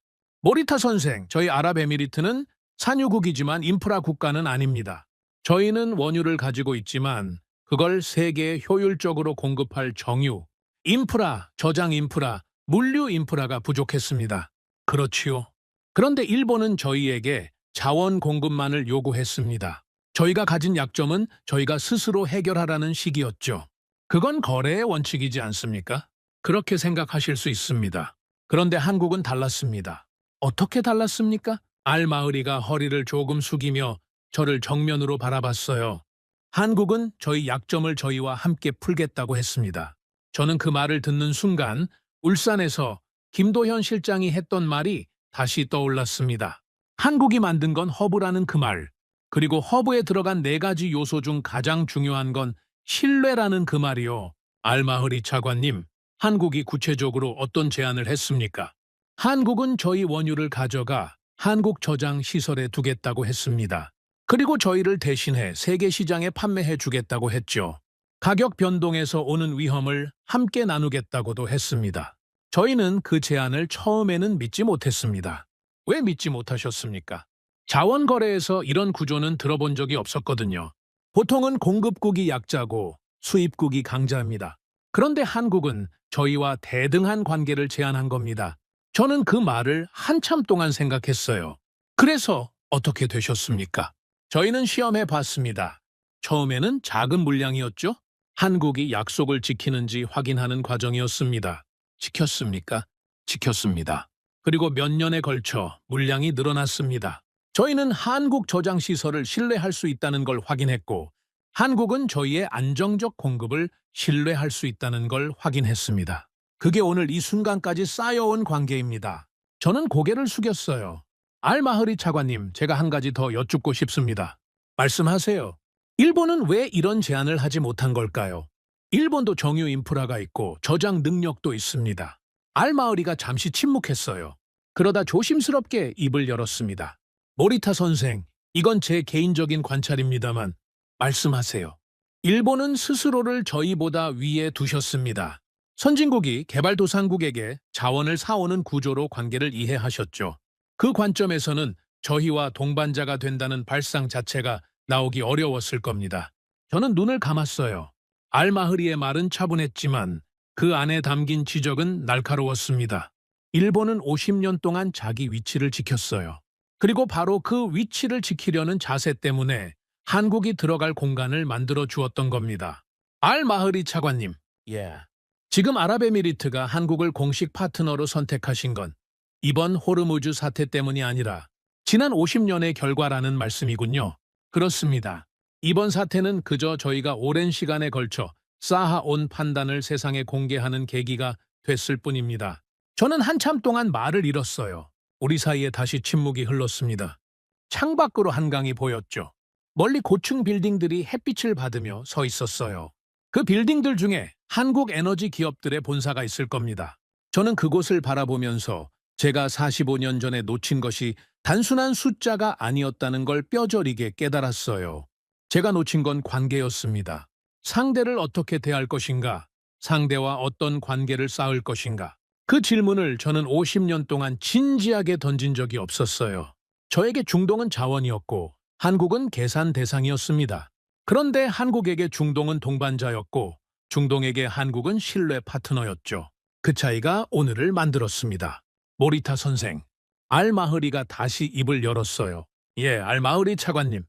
모리타 선생, 저희 아랍에미리트는 산유국이지만 인프라 국가는 아닙니다. 저희는 원유를 가지고 있지만 그걸 세계에 효율적으로 공급할 정유, 인프라, 저장 인프라, 물류 인프라가 부족했습니다. 그렇지요. 그런데 일본은 저희에게 자원 공급만을 요구했습니다. 저희가 가진 약점은 저희가 스스로 해결하라는 식이었죠. 그건 거래의 원칙이지 않습니까? 그렇게 생각하실 수 있습니다. 그런데 한국은 달랐습니다. 어떻게 달랐습니까? 알마흐리가 허리를 조금 숙이며 저를 정면으로 바라봤어요. 한국은 저희 약점을 저희와 함께 풀겠다고 했습니다. 저는 그 말을 듣는 순간 울산에서 김도현 실장이 했던 말이 다시 떠올랐습니다. 한국이 만든 건 허브라는 그 말, 그리고 허브에 들어간 4가지 요소 중 가장 중요한 건 신뢰라는 그 말이요. 알마흐리 차관님, 한국이 구체적으로 어떤 제안을 했습니까? 한국은 저희 원유를 가져가 한국 저장 시설에 두겠다고 했습니다. 그리고 저희를 대신해 세계 시장에 판매해 주겠다고 했죠. 가격 변동에서 오는 위험을 함께 나누겠다고도 했습니다. 저희는 그 제안을 처음에는 믿지 못했습니다. 왜 믿지 못하셨습니까? 자원 거래에서 이런 구조는 들어본 적이 없었거든요. 보통은 공급국이 약자고 수입국이 강자입니다. 그런데 한국은 저희와 대등한 관계를 제안한 겁니다. 저는 그 말을 한참 동안 생각했어요. 그래서 어떻게 되셨습니까? 저희는 시험해 봤습니다. 처음에는 작은 물량이었죠? 한국이 약속을 지키는지 확인하는 과정이었습니다. 지켰습니까? 지켰습니다. 그리고 몇 년에 걸쳐 물량이 늘어났습니다. 저희는 한국 저장 시설을 신뢰할 수 있다는 걸 확인했고, 한국은 저희의 안정적 공급을 신뢰할 수 있다는 걸 확인했습니다. 그게 오늘 이 순간까지 쌓여온 관계입니다. 저는 고개를 숙였어요. 알마흐리 차관님, 제가 한 가지 더 여쭙고 싶습니다. 말씀하세요. 일본은 왜 이런 제안을 하지 못한 걸까요? 일본도 정유 인프라가 있고 저장 능력도 있습니다. 알마흐리가 잠시 침묵했어요. 그러다 조심스럽게 입을 열었습니다. 모리타 선생, 이건 제 개인적인 관찰입니다만 말씀하세요. 일본은 스스로를 저희보다 위에 두셨습니다. 선진국이 개발도상국에게 자원을 사오는 구조로 관계를 이해하셨죠. 그 관점에서는 저희와 동반자가 된다는 발상 자체가 나오기 어려웠을 겁니다. 저는 눈을 감았어요. 알마흐리의 말은 차분했지만 그 안에 담긴 지적은 날카로웠습니다. 일본은 50년 동안 자기 위치를 지켰어요. 그리고 바로 그 위치를 지키려는 자세 때문에 한국이 들어갈 공간을 만들어 주었던 겁니다. 알마흐리 차관님, 지금 아랍에미리트가 한국을 공식 파트너로 선택하신 건 이번 호르무즈 사태 때문이 아니라 지난 50년의 결과라는 말씀이군요. 그렇습니다. 이번 사태는 그저 저희가 오랜 시간에 걸쳐 쌓아온 판단을 세상에 공개하는 계기가 됐을 뿐입니다. 저는 한참 동안 말을 잃었어요. 우리 사이에 다시 침묵이 흘렀습니다. 창밖으로 한강이 보였죠. 멀리 고층 빌딩들이 햇빛을 받으며 서 있었어요. 그 빌딩들 중에 한국 에너지 기업들의 본사가 있을 겁니다. 저는 그곳을 바라보면서 제가 45년 전에 놓친 것이 단순한 숫자가 아니었다는 걸 뼈저리게 깨달았어요. 제가 놓친 건 관계였습니다. 상대를 어떻게 대할 것인가? 상대와 어떤 관계를 쌓을 것인가? 그 질문을 저는 50년 동안 진지하게 던진 적이 없었어요. 저에게 중동은 자원이었고 한국은 계산 대상이었습니다. 그런데 한국에게 중동은 동반자였고 중동에게 한국은 신뢰 파트너였죠. 그 차이가 오늘을 만들었습니다. 모리타 선생, 알마흐리가 다시 입을 열었어요. 알마흐리 차관님.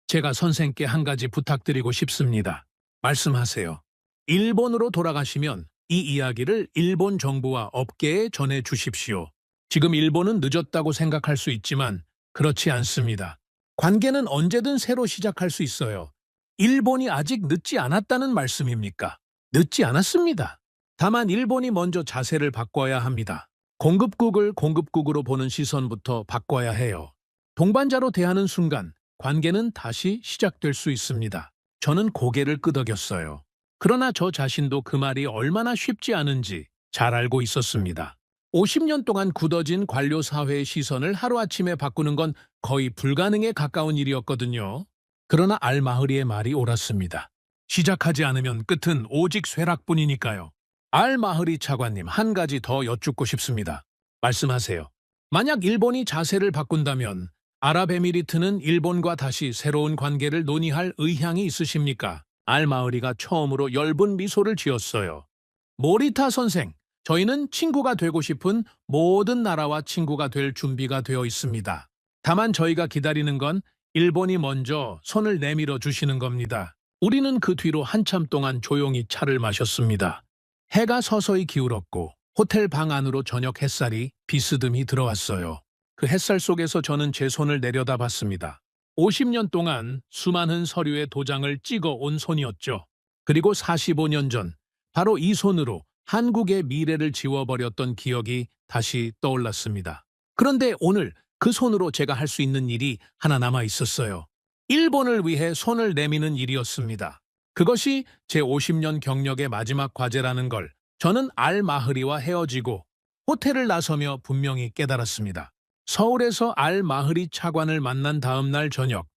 제가 선생께 한 가지 부탁드리고 싶습니다. 말씀하세요. 일본으로 돌아가시면 이 이야기를 일본 정부와 업계에 전해 주십시오. 지금 일본은 늦었다고 생각할 수 있지만 그렇지 않습니다. 관계는 언제든 새로 시작할 수 있어요. 일본이 아직 늦지 않았다는 말씀입니까? 늦지 않았습니다. 다만 일본이 먼저 자세를 바꿔야 합니다. 공급국을 공급국으로 보는 시선부터 바꿔야 해요. 동반자로 대하는 순간 관계는 다시 시작될 수 있습니다. 저는 고개를 끄덕였어요. 그러나 저 자신도 그 말이 얼마나 쉽지 않은지 잘 알고 있었습니다. 50년 동안 굳어진 관료 사회의 시선을 하루아침에 바꾸는 건 거의 불가능에 가까운 일이었거든요. 그러나 알마흐리의 말이 옳았습니다. 시작하지 않으면 끝은 오직 쇠락뿐이니까요. 알마흐리 차관님, 한 가지 더 여쭙고 싶습니다. 말씀하세요. 만약 일본이 자세를 바꾼다면 아랍에미리트는 일본과 다시 새로운 관계를 논의할 의향이 있으십니까? 알마흐리가 처음으로 엷은 미소를 지었어요. 모리타 선생, 저희는 친구가 되고 싶은 모든 나라와 친구가 될 준비가 되어 있습니다. 다만 저희가 기다리는 건 일본이 먼저 손을 내밀어 주시는 겁니다. 우리는 그 뒤로 한참 동안 조용히 차를 마셨습니다. 해가 서서히 기울었고 호텔 방 안으로 저녁 햇살이 비스듬히 들어왔어요. 그 햇살 속에서 저는 제 손을 내려다봤습니다. 50년 동안 수많은 서류에 도장을 찍어 온 손이었죠. 그리고 45년 전 바로 이 손으로 한국의 미래를 지워버렸던 기억이 다시 떠올랐습니다. 그런데 오늘 그 손으로 제가 할 수 있는 일이 하나 남아 있었어요. 일본을 위해 손을 내미는 일이었습니다. 그것이 제 50년 경력의 마지막 과제라는 걸 저는 알마흐리와 헤어지고 호텔을 나서며 분명히 깨달았습니다. 서울에서 알마흐리 차관을 만난 다음 날 저녁,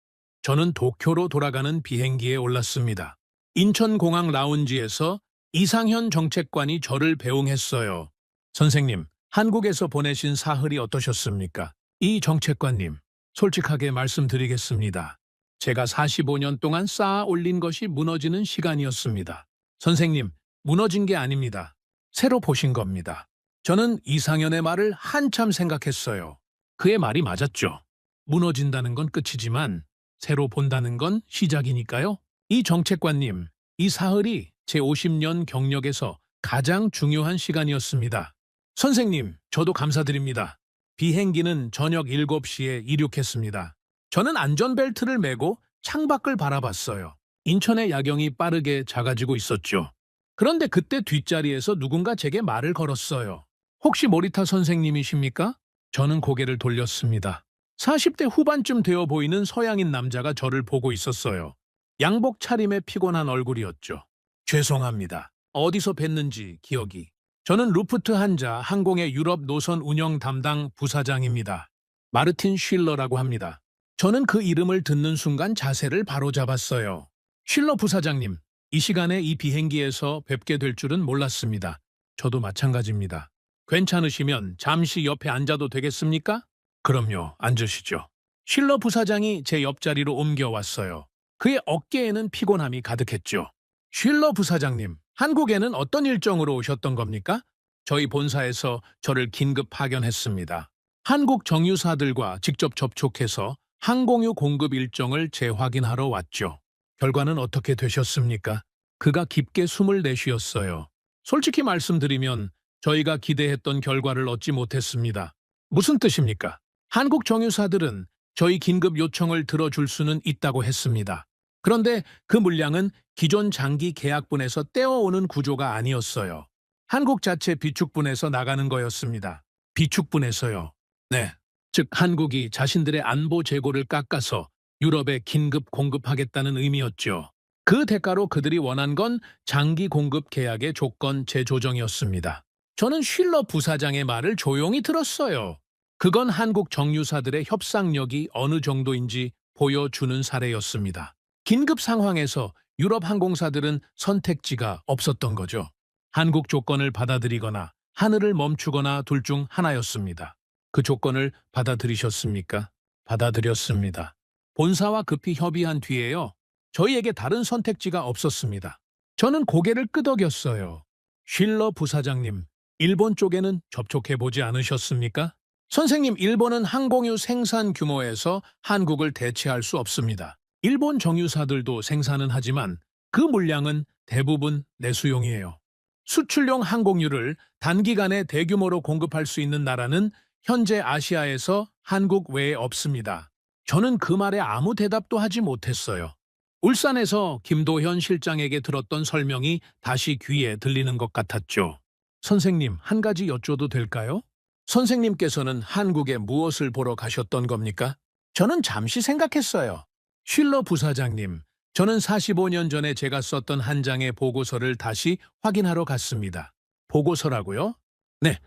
저는 도쿄로 돌아가는 비행기에 올랐습니다. 인천공항 라운지에서 이상현 정책관이 저를 배웅했어요. 선생님, 한국에서 보내신 사흘이 어떠셨습니까? 이 정책관님, 솔직하게 말씀드리겠습니다. 제가 45년 동안 쌓아 올린 것이 무너지는 시간이었습니다. 선생님, 무너진 게 아닙니다. 새로 보신 겁니다. 저는 이상현의 말을 한참 생각했어요. 그의 말이 맞았죠. 무너진다는 건 끝이지만 새로 본다는 건 시작이니까요. 이 정책관님, 이 사흘이 제 50년 경력에서 가장 중요한 시간이었습니다. 선생님, 저도 감사드립니다. 비행기는 저녁 7시에 이륙했습니다. 저는 안전벨트를 매고 창밖을 바라봤어요. 인천의 야경이 빠르게 작아지고 있었죠. 그런데 그때 뒷자리에서 누군가 제게 말을 걸었어요. 혹시 모리타 선생님이십니까? 저는 고개를 돌렸습니다. 40대 후반쯤 되어 보이는 서양인 남자가 저를 보고 있었어요. 양복 차림에 피곤한 얼굴이었죠. 죄송합니다. 어디서 뵀는지 기억이. 저는 루프트한자 항공의 유럽 노선 운영 담당 부사장입니다. 마르틴 쉴러라고 합니다. 저는 그 이름을 듣는 순간 자세를 바로잡았어요. 쉴러 부사장님, 이 시간에 이 비행기에서 뵙게 될 줄은 몰랐습니다. 저도 마찬가지입니다. 괜찮으시면 잠시 옆에 앉아도 되겠습니까? 그럼요, 앉으시죠. 쉴러 부사장이 제 옆자리로 옮겨왔어요. 그의 어깨에는 피곤함이 가득했죠. 쉴러 부사장님, 한국에는 어떤 일정으로 오셨던 겁니까? 저희 본사에서 저를 긴급 파견했습니다. 한국 정유사들과 직접 접촉해서 항공유 공급 일정을 재확인하러 왔죠. 결과는 어떻게 되셨습니까? 그가 깊게 숨을 내쉬었어요. 솔직히 말씀드리면 저희가 기대했던 결과를 얻지 못했습니다. 무슨 뜻입니까? 한국 정유사들은 저희 긴급 요청을 들어줄 수는 있다고 했습니다. 그런데 그 물량은 기존 장기 계약분에서 떼어오는 구조가 아니었어요. 한국 자체 비축분에서 나가는 거였습니다. 비축분에서요. 네. 즉 한국이 자신들의 안보 재고를 깎아서 유럽에 긴급 공급하겠다는 의미였죠. 그 대가로 그들이 원한 건 장기 공급 계약의 조건 재조정이었습니다. 저는 쉴러 부사장의 말을 조용히 들었어요. 그건 한국 정유사들의 협상력이 어느 정도인지 보여주는 사례였습니다. 긴급 상황에서 유럽 항공사들은 선택지가 없었던 거죠. 한국 조건을 받아들이거나 하늘을 멈추거나 둘 중 하나였습니다. 그 조건을 받아들이셨습니까? 받아들였습니다. 본사와 급히 협의한 뒤에요. 저희에게 다른 선택지가 없었습니다. 저는 고개를 끄덕였어요. 쉴러 부사장님, 일본 쪽에는 접촉해보지 않으셨습니까? 선생님, 일본은 항공유 생산 규모에서 한국을 대체할 수 없습니다. 일본 정유사들도 생산은 하지만 그 물량은 대부분 내수용이에요. 수출용 항공유를 단기간에 대규모로 공급할 수 있는 나라는 현재 아시아에서 한국 외에 없습니다. 저는 그 말에 아무 대답도 하지 못했어요. 울산에서 김도현 실장에게 들었던 설명이 다시 귀에 들리는 것 같았죠. 선생님, 한 가지 여쭤도 될까요? 선생님께서는 한국에 무엇을 보러 가셨던 겁니까? 저는 잠시 생각했어요. 쉴러 부사장님, 저는 45년 전에 제가 썼던 한 장의 보고서를 다시 확인하러 갔습니다. 보고서라고요? 네.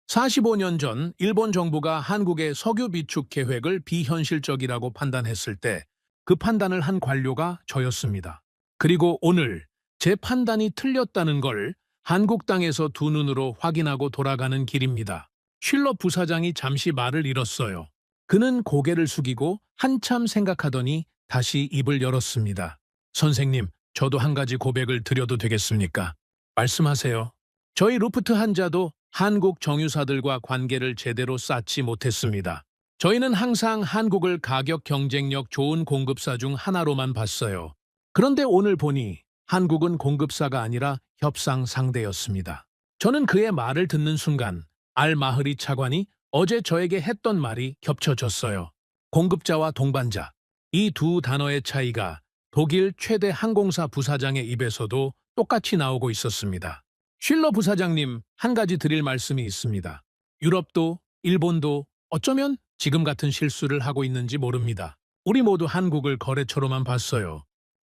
45년 전 일본 정부가 한국의 석유 비축 계획을 비현실적이라고 판단했을 때 그 판단을 한 관료가 저였습니다. 그리고 오늘 제 판단이 틀렸다는 걸 한국 땅에서 두 눈으로 확인하고 돌아가는 길입니다. 쉴러 부사장이 잠시 말을 잃었어요. 그는 고개를 숙이고 한참 생각하더니 다시 입을 열었습니다. 선생님, 저도 한 가지 고백을 드려도 되겠습니까? 말씀하세요. 저희 루프트 한자도 한국 정유사들과 관계를 제대로 쌓지 못했습니다. 저희는 항상 한국을 가격 경쟁력 좋은 공급사 중 하나로만 봤어요. 그런데 오늘 보니 한국은 공급사가 아니라 협상 상대였습니다. 저는 그의 말을 듣는 순간 알마흐리 차관이 어제 저에게 했던 말이 겹쳐졌어요. 공급자와 동반자. 이 두 단어의 차이가 독일 최대 항공사 부사장의 입에서도 똑같이 나오고 있었습니다. 쉴러 부사장님, 한 가지 드릴 말씀이 있습니다. 유럽도 일본도 어쩌면 지금 같은 실수를 하고 있는지 모릅니다. 우리 모두 한국을 거래처로만 봤어요.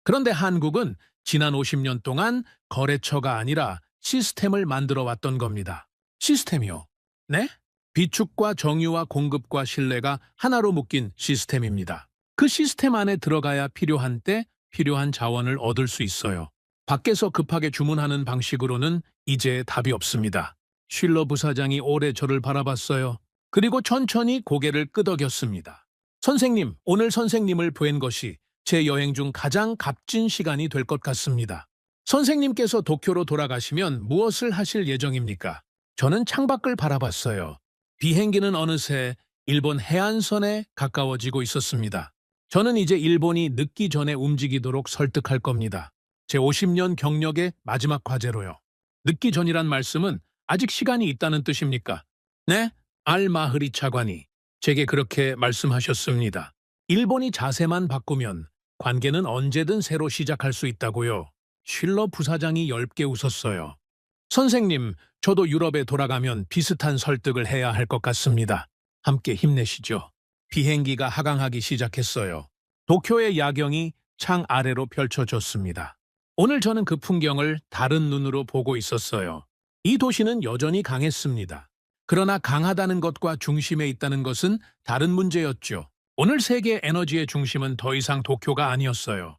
그런데 한국은 지난 50년 동안 거래처가 아니라 시스템을 만들어 왔던 겁니다. 시스템이요? 네? 비축과 정유와 공급과 신뢰가 하나로 묶인 시스템입니다. 그 시스템 안에 들어가야 필요한 때 필요한 자원을 얻을 수 있어요. 밖에서 급하게 주문하는 방식으로는 이제 답이 없습니다. 쉴러 부사장이 오래 저를 바라봤어요. 그리고 천천히 고개를 끄덕였습니다. 선생님, 오늘 선생님을 뵌 것이 제 여행 중 가장 값진 시간이 될 것 같습니다. 선생님께서 도쿄로 돌아가시면 무엇을 하실 예정입니까? 저는 창밖을 바라봤어요. 비행기는 어느새 일본 해안선에 가까워지고 있었습니다. 저는 이제 일본이 늦기 전에 움직이도록 설득할 겁니다. 제 50년 경력의 마지막 과제로요. 늦기 전이란 말씀은 아직 시간이 있다는 뜻입니까? 네? 알마흐리 차관이 제게 그렇게 말씀하셨습니다. 일본이 자세만 바꾸면 관계는 언제든 새로 시작할 수 있다고요. 쉴러 부사장이 엷게 웃었어요. 선생님, 저도 유럽에 돌아가면 비슷한 설득을 해야 할 것 같습니다. 함께 힘내시죠. 비행기가 하강하기 시작했어요. 도쿄의 야경이 창 아래로 펼쳐졌습니다. 오늘 저는 그 풍경을 다른 눈으로 보고 있었어요. 이 도시는 여전히 강했습니다. 그러나 강하다는 것과 중심에 있다는 것은 다른 문제였죠. 오늘 세계 에너지의 중심은 더 이상 도쿄가 아니었어요.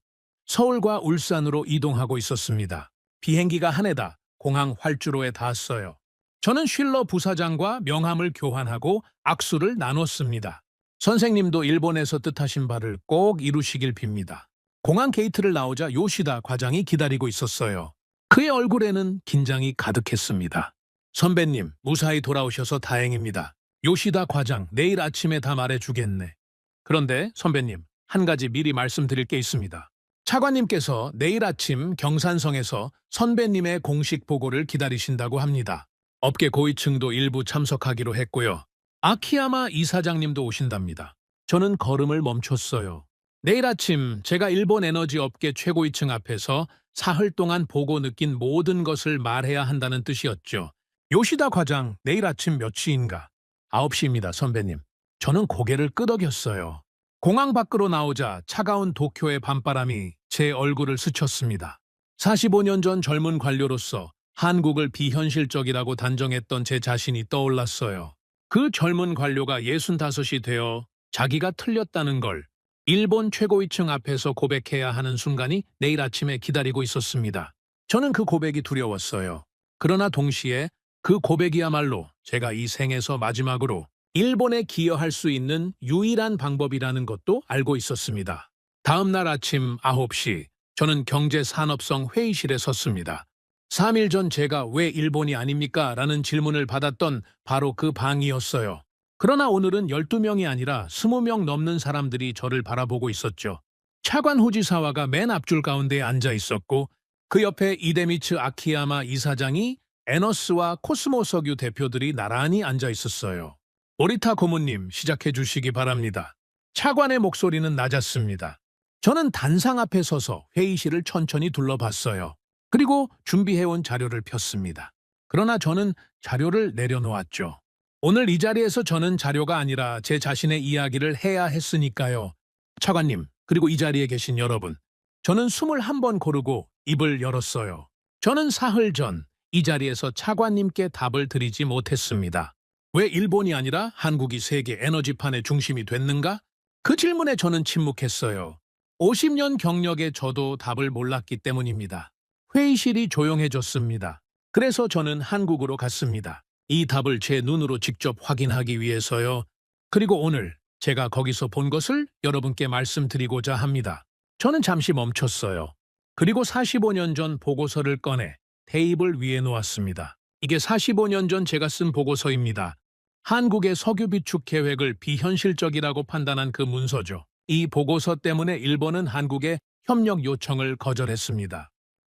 서울과 울산으로 이동하고 있었습니다. 비행기가 한해다 공항 활주로에 닿았어요. 저는 쉴러 부사장과 명함을 교환하고 악수를 나눴습니다. 선생님도 일본에서 뜻하신 바를 꼭 이루시길 빕니다. 공항 게이트를 나오자 요시다 과장이 기다리고 있었어요. 그의 얼굴에는 긴장이 가득했습니다. 선배님, 무사히 돌아오셔서 다행입니다. 요시다 과장, 내일 아침에 다 말해주겠네. 그런데 선배님, 한 가지 미리 말씀드릴 게 있습니다. 차관님께서 내일 아침 경산성에서 선배님의 공식 보고를 기다리신다고 합니다. 업계 고위층도 일부 참석하기로 했고요. 아키야마 이사장님도 오신답니다. 저는 걸음을 멈췄어요. 내일 아침 제가 일본 에너지 업계 최고위층 앞에서 사흘 동안 보고 느낀 모든 것을 말해야 한다는 뜻이었죠. 요시다 과장, 내일 아침 몇 시인가? 9시입니다, 선배님. 저는 고개를 끄덕였어요. 공항 밖으로 나오자 차가운 도쿄의 밤바람이 제 얼굴을 스쳤습니다. 45년 전 젊은 관료로서 한국을 비현실적이라고 단정했던 제 자신이 떠올랐어요. 그 젊은 관료가 65이 되어 자기가 틀렸다는 걸 일본 최고위층 앞에서 고백해야 하는 순간이 내일 아침에 기다리고 있었습니다. 저는 그 고백이 두려웠어요. 그러나 동시에 그 고백이야말로 제가 이 생에서 마지막으로 일본에 기여할 수 있는 유일한 방법이라는 것도 알고 있었습니다. 다음 날 아침 9시, 저는 경제산업성 회의실에 섰습니다. 3일 전 제가 왜 일본이 아닙니까? 라는 질문을 받았던 바로 그 방이었어요. 그러나 오늘은 12명이 아니라 20명 넘는 사람들이 저를 바라보고 있었죠. 차관 후지사와가 맨 앞줄 가운데에 앉아 있었고 그 옆에 이데미츠 아키야마 이사장이 에너스와 코스모석유 대표들이 나란히 앉아 있었어요. 오리타 고모님, 시작해 주시기 바랍니다. 차관의 목소리는 낮았습니다. 저는 단상 앞에 서서 회의실을 천천히 둘러봤어요. 그리고 준비해온 자료를 폈습니다. 그러나 저는 자료를 내려놓았죠. 오늘 이 자리에서 저는 자료가 아니라 제 자신의 이야기를 해야 했으니까요. 차관님, 그리고 이 자리에 계신 여러분. 저는 21번 고르고 입을 열었어요. 저는 사흘 전 이 자리에서 차관님께 답을 드리지 못했습니다. 왜 일본이 아니라 한국이 세계 에너지판의 중심이 됐는가? 그 질문에 저는 침묵했어요. 50년 경력에 저도 답을 몰랐기 때문입니다. 회의실이 조용해졌습니다. 그래서 저는 한국으로 갔습니다. 이 답을 제 눈으로 직접 확인하기 위해서요. 그리고 오늘 제가 거기서 본 것을 여러분께 말씀드리고자 합니다. 저는 잠시 멈췄어요. 그리고 45년 전 보고서를 꺼내 테이블 위에 놓았습니다. 이게 45년 전 제가 쓴 보고서입니다. 한국의 석유 비축 계획을 비현실적이라고 판단한 그 문서죠. 이 보고서 때문에 일본은 한국의 협력 요청을 거절했습니다.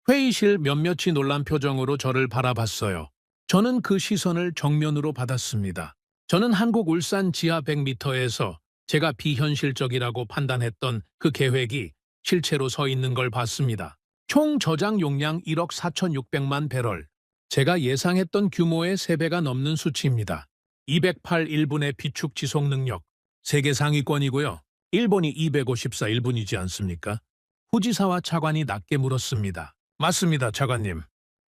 회의실 몇몇이 놀란 표정으로 저를 바라봤어요. 저는 그 시선을 정면으로 받았습니다. 저는 한국 울산 지하 100m에서 제가 비현실적이라고 판단했던 그 계획이 실체로 서 있는 걸 봤습니다. 총 저장 용량 1억 4,600만 배럴. 제가 예상했던 규모의 3배가 넘는 수치입니다. 208 일본의 비축 지속 능력. 세계 상위권이고요. 일본이 254 일본이지 않습니까? 후지사와 차관이 낮게 물었습니다. 맞습니다, 차관님.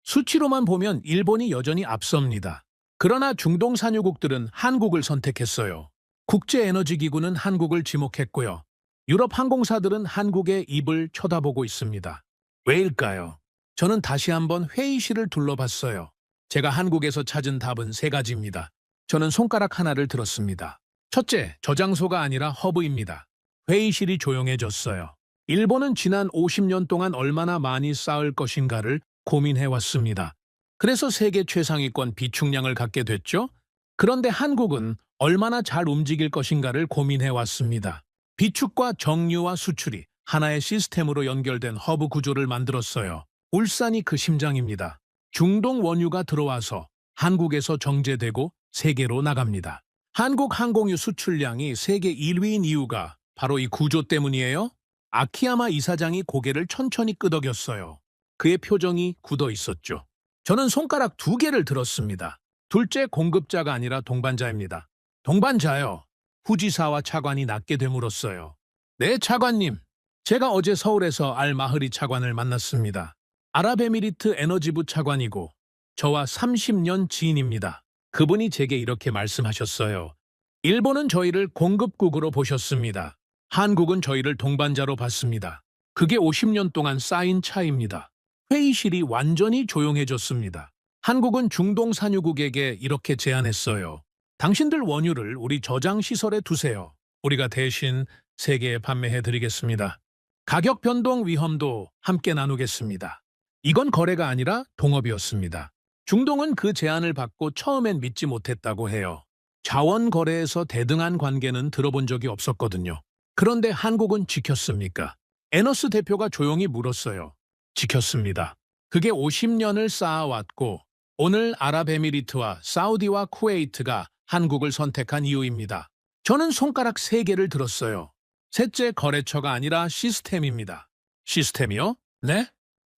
수치로만 보면 일본이 여전히 앞섭니다. 그러나 중동 산유국들은 한국을 선택했어요. 국제에너지기구는 한국을 지목했고요. 유럽 항공사들은 한국의 입을 쳐다보고 있습니다. 왜일까요? 저는 다시 한번 회의실을 둘러봤어요. 제가 한국에서 찾은 답은 3가지입니다. 저는 손가락 하나를 들었습니다. 첫째, 저장소가 아니라 허브입니다. 회의실이 조용해졌어요. 일본은 지난 50년 동안 얼마나 많이 쌓을 것인가를 고민해왔습니다. 그래서 세계 최상위권 비축량을 갖게 됐죠? 그런데 한국은 얼마나 잘 움직일 것인가를 고민해왔습니다. 비축과 정유와 수출이 하나의 시스템으로 연결된 허브 구조를 만들었어요. 울산이 그 심장입니다. 중동 원유가 들어와서 한국에서 정제되고 세계로 나갑니다. 한국 항공유 수출량이 세계 1위인 이유가 바로 이 구조 때문이에요. 아키야마 이사장이 고개를 천천히 끄덕였어요. 그의 표정이 굳어 있었죠. 저는 손가락 2개를 들었습니다. 둘째 공급자가 아니라 동반자입니다. 동반자요. 후지사와 차관이 낮게 되물었어요. 네, 차관님. 제가 어제 서울에서 알마흐리 차관을 만났습니다. 아랍에미리트 에너지부 차관이고 저와 30년 지인입니다. 그분이 제게 이렇게 말씀하셨어요. 일본은 저희를 공급국으로 보셨습니다. 한국은 저희를 동반자로 봤습니다. 그게 50년 동안 쌓인 차이입니다. 회의실이 완전히 조용해졌습니다. 한국은 중동 산유국에게 이렇게 제안했어요. 당신들 원유를 우리 저장시설에 두세요. 우리가 대신 세계에 판매해드리겠습니다. 가격 변동 위험도 함께 나누겠습니다. 이건 거래가 아니라 동업이었습니다. 중동은 그 제안을 받고 처음엔 믿지 못했다고 해요. 자원 거래에서 대등한 관계는 들어본 적이 없었거든요. 그런데 한국은 지켰습니까? 에너스 대표가 조용히 물었어요. 지켰습니다. 그게 50년을 쌓아왔고 오늘 아랍에미리트와 사우디와 쿠웨이트가 한국을 선택한 이유입니다. 저는 손가락 3개를 들었어요. 셋째 거래처가 아니라 시스템입니다. 시스템이요? 네?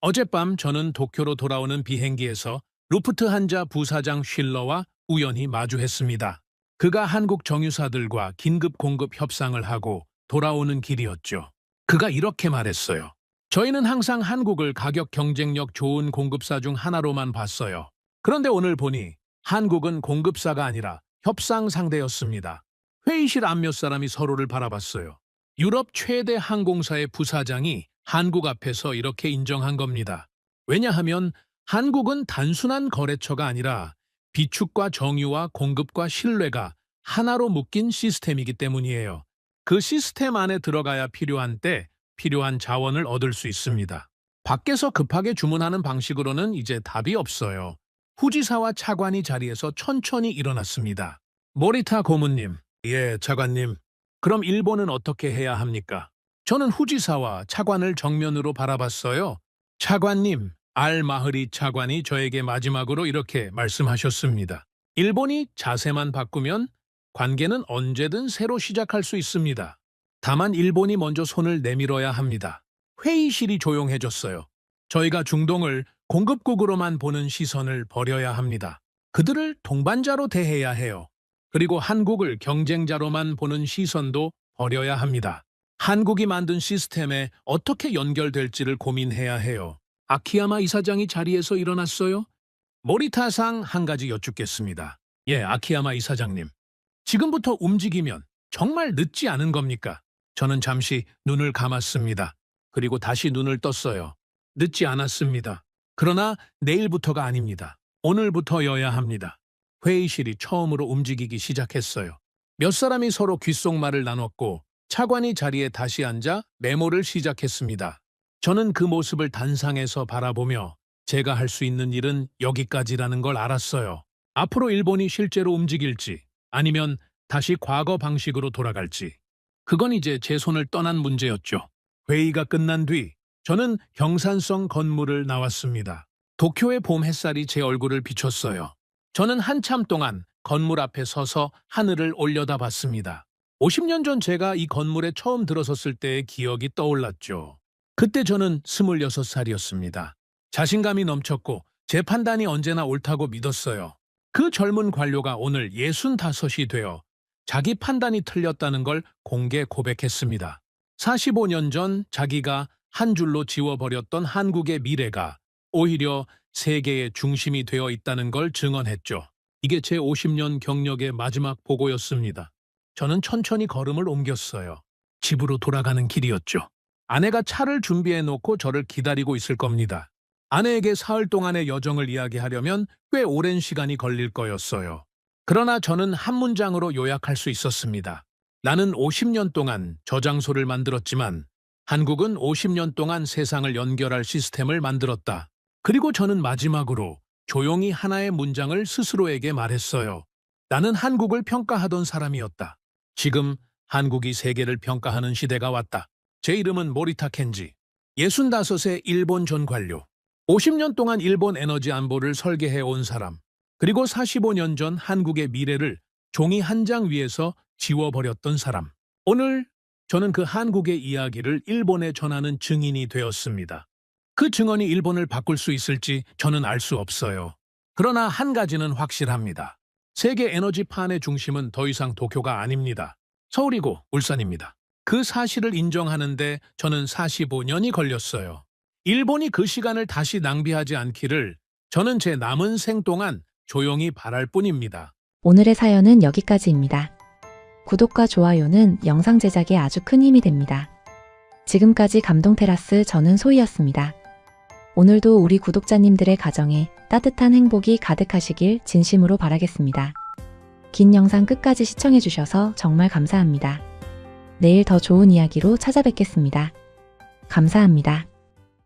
어젯밤 저는 도쿄로 돌아오는 비행기에서 루프트한자 부사장 쉴러와 우연히 마주했습니다. 그가 한국 정유사들과 긴급 공급 협상을 하고 돌아오는 길이었죠. 그가 이렇게 말했어요. 저희는 항상 한국을 가격 경쟁력 좋은 공급사 중 하나로만 봤어요. 그런데 오늘 보니 한국은 공급사가 아니라 협상 상대였습니다. 회의실 앞 몇 사람이 서로를 바라봤어요. 유럽 최대 항공사의 부사장이 한국 앞에서 이렇게 인정한 겁니다. 왜냐하면 한국은 단순한 거래처가 아니라 비축과 정유와 공급과 신뢰가 하나로 묶인 시스템이기 때문이에요. 그 시스템 안에 들어가야 필요한 때 필요한 자원을 얻을 수 있습니다. 밖에서 급하게 주문하는 방식으로는 이제 답이 없어요. 후지사와 차관이 자리에서 천천히 일어났습니다. 모리타 고문님, 예, 차관님. 그럼 일본은 어떻게 해야 합니까? 저는 후지사와 차관을 정면으로 바라봤어요. 차관님, 알마흐리 차관이 저에게 마지막으로 이렇게 말씀하셨습니다. 일본이 자세만 바꾸면 관계는 언제든 새로 시작할 수 있습니다. 다만 일본이 먼저 손을 내밀어야 합니다. 회의실이 조용해졌어요. 저희가 중동을 공급국으로만 보는 시선을 버려야 합니다. 그들을 동반자로 대해야 해요. 그리고 한국을 경쟁자로만 보는 시선도 버려야 합니다. 한국이 만든 시스템에 어떻게 연결될지를 고민해야 해요. 아키야마 이사장이 자리에서 일어났어요? 모리타상 한 가지 여쭙겠습니다. 예, 아키야마 이사장님. 지금부터 움직이면 정말 늦지 않은 겁니까? 저는 잠시 눈을 감았습니다. 그리고 다시 눈을 떴어요. 늦지 않았습니다. 그러나 내일부터가 아닙니다. 오늘부터여야 합니다. 회의실이 처음으로 움직이기 시작했어요. 몇 사람이 서로 귓속말을 나눴고 차관이 자리에 다시 앉아 메모를 시작했습니다. 저는 그 모습을 단상에서 바라보며 제가 할 수 있는 일은 여기까지라는 걸 알았어요. 앞으로 일본이 실제로 움직일지 아니면 다시 과거 방식으로 돌아갈지 그건 이제 제 손을 떠난 문제였죠. 회의가 끝난 뒤 저는 경산성 건물을 나왔습니다. 도쿄의 봄 햇살이 제 얼굴을 비췄어요. 저는 한참 동안 건물 앞에 서서 하늘을 올려다봤습니다. 50년 전 제가 이 건물에 처음 들어섰을 때의 기억이 떠올랐죠. 그때 저는 26살이었습니다. 자신감이 넘쳤고 제 판단이 언제나 옳다고 믿었어요. 그 젊은 관료가 오늘 65이 되어 자기 판단이 틀렸다는 걸 공개 고백했습니다. 45년 전 자기가 한 줄로 지워버렸던 한국의 미래가 오히려 세계의 중심이 되어 있다는 걸 증언했죠. 이게 제 50년 경력의 마지막 보고였습니다. 저는 천천히 걸음을 옮겼어요. 집으로 돌아가는 길이었죠. 아내가 차를 준비해놓고 저를 기다리고 있을 겁니다. 아내에게 사흘 동안의 여정을 이야기하려면 꽤 오랜 시간이 걸릴 거였어요. 그러나 저는 한 문장으로 요약할 수 있었습니다. 나는 50년 동안 저장소를 만들었지만 한국은 50년 동안 세상을 연결할 시스템을 만들었다. 그리고 저는 마지막으로 조용히 하나의 문장을 스스로에게 말했어요. 나는 한국을 평가하던 사람이었다. 지금 한국이 세계를 평가하는 시대가 왔다. 제 이름은 모리타 켄지. 65세 일본 전 관료. 50년 동안 일본 에너지 안보를 설계해 온 사람. 그리고 45년 전 한국의 미래를 종이 한 장 위에서 지워버렸던 사람. 오늘 저는 그 한국의 이야기를 일본에 전하는 증인이 되었습니다. 그 증언이 일본을 바꿀 수 있을지 저는 알 수 없어요. 그러나 한 가지는 확실합니다. 세계 에너지판의 중심은 더 이상 도쿄가 아닙니다. 서울이고 울산입니다. 그 사실을 인정하는데 저는 45년이 걸렸어요. 일본이 그 시간을 다시 낭비하지 않기를 저는 제 남은 생 동안 조용히 바랄 뿐입니다. 오늘의 사연은 여기까지입니다. 구독과 좋아요는 영상 제작에 아주 큰 힘이 됩니다. 지금까지 감동테라스 저는 소희였습니다. 오늘도 우리 구독자님들의 가정에 따뜻한 행복이 가득하시길 진심으로 바라겠습니다. 긴 영상 끝까지 시청해주셔서 정말 감사합니다. 내일 더 좋은 이야기로 찾아뵙겠습니다. 감사합니다.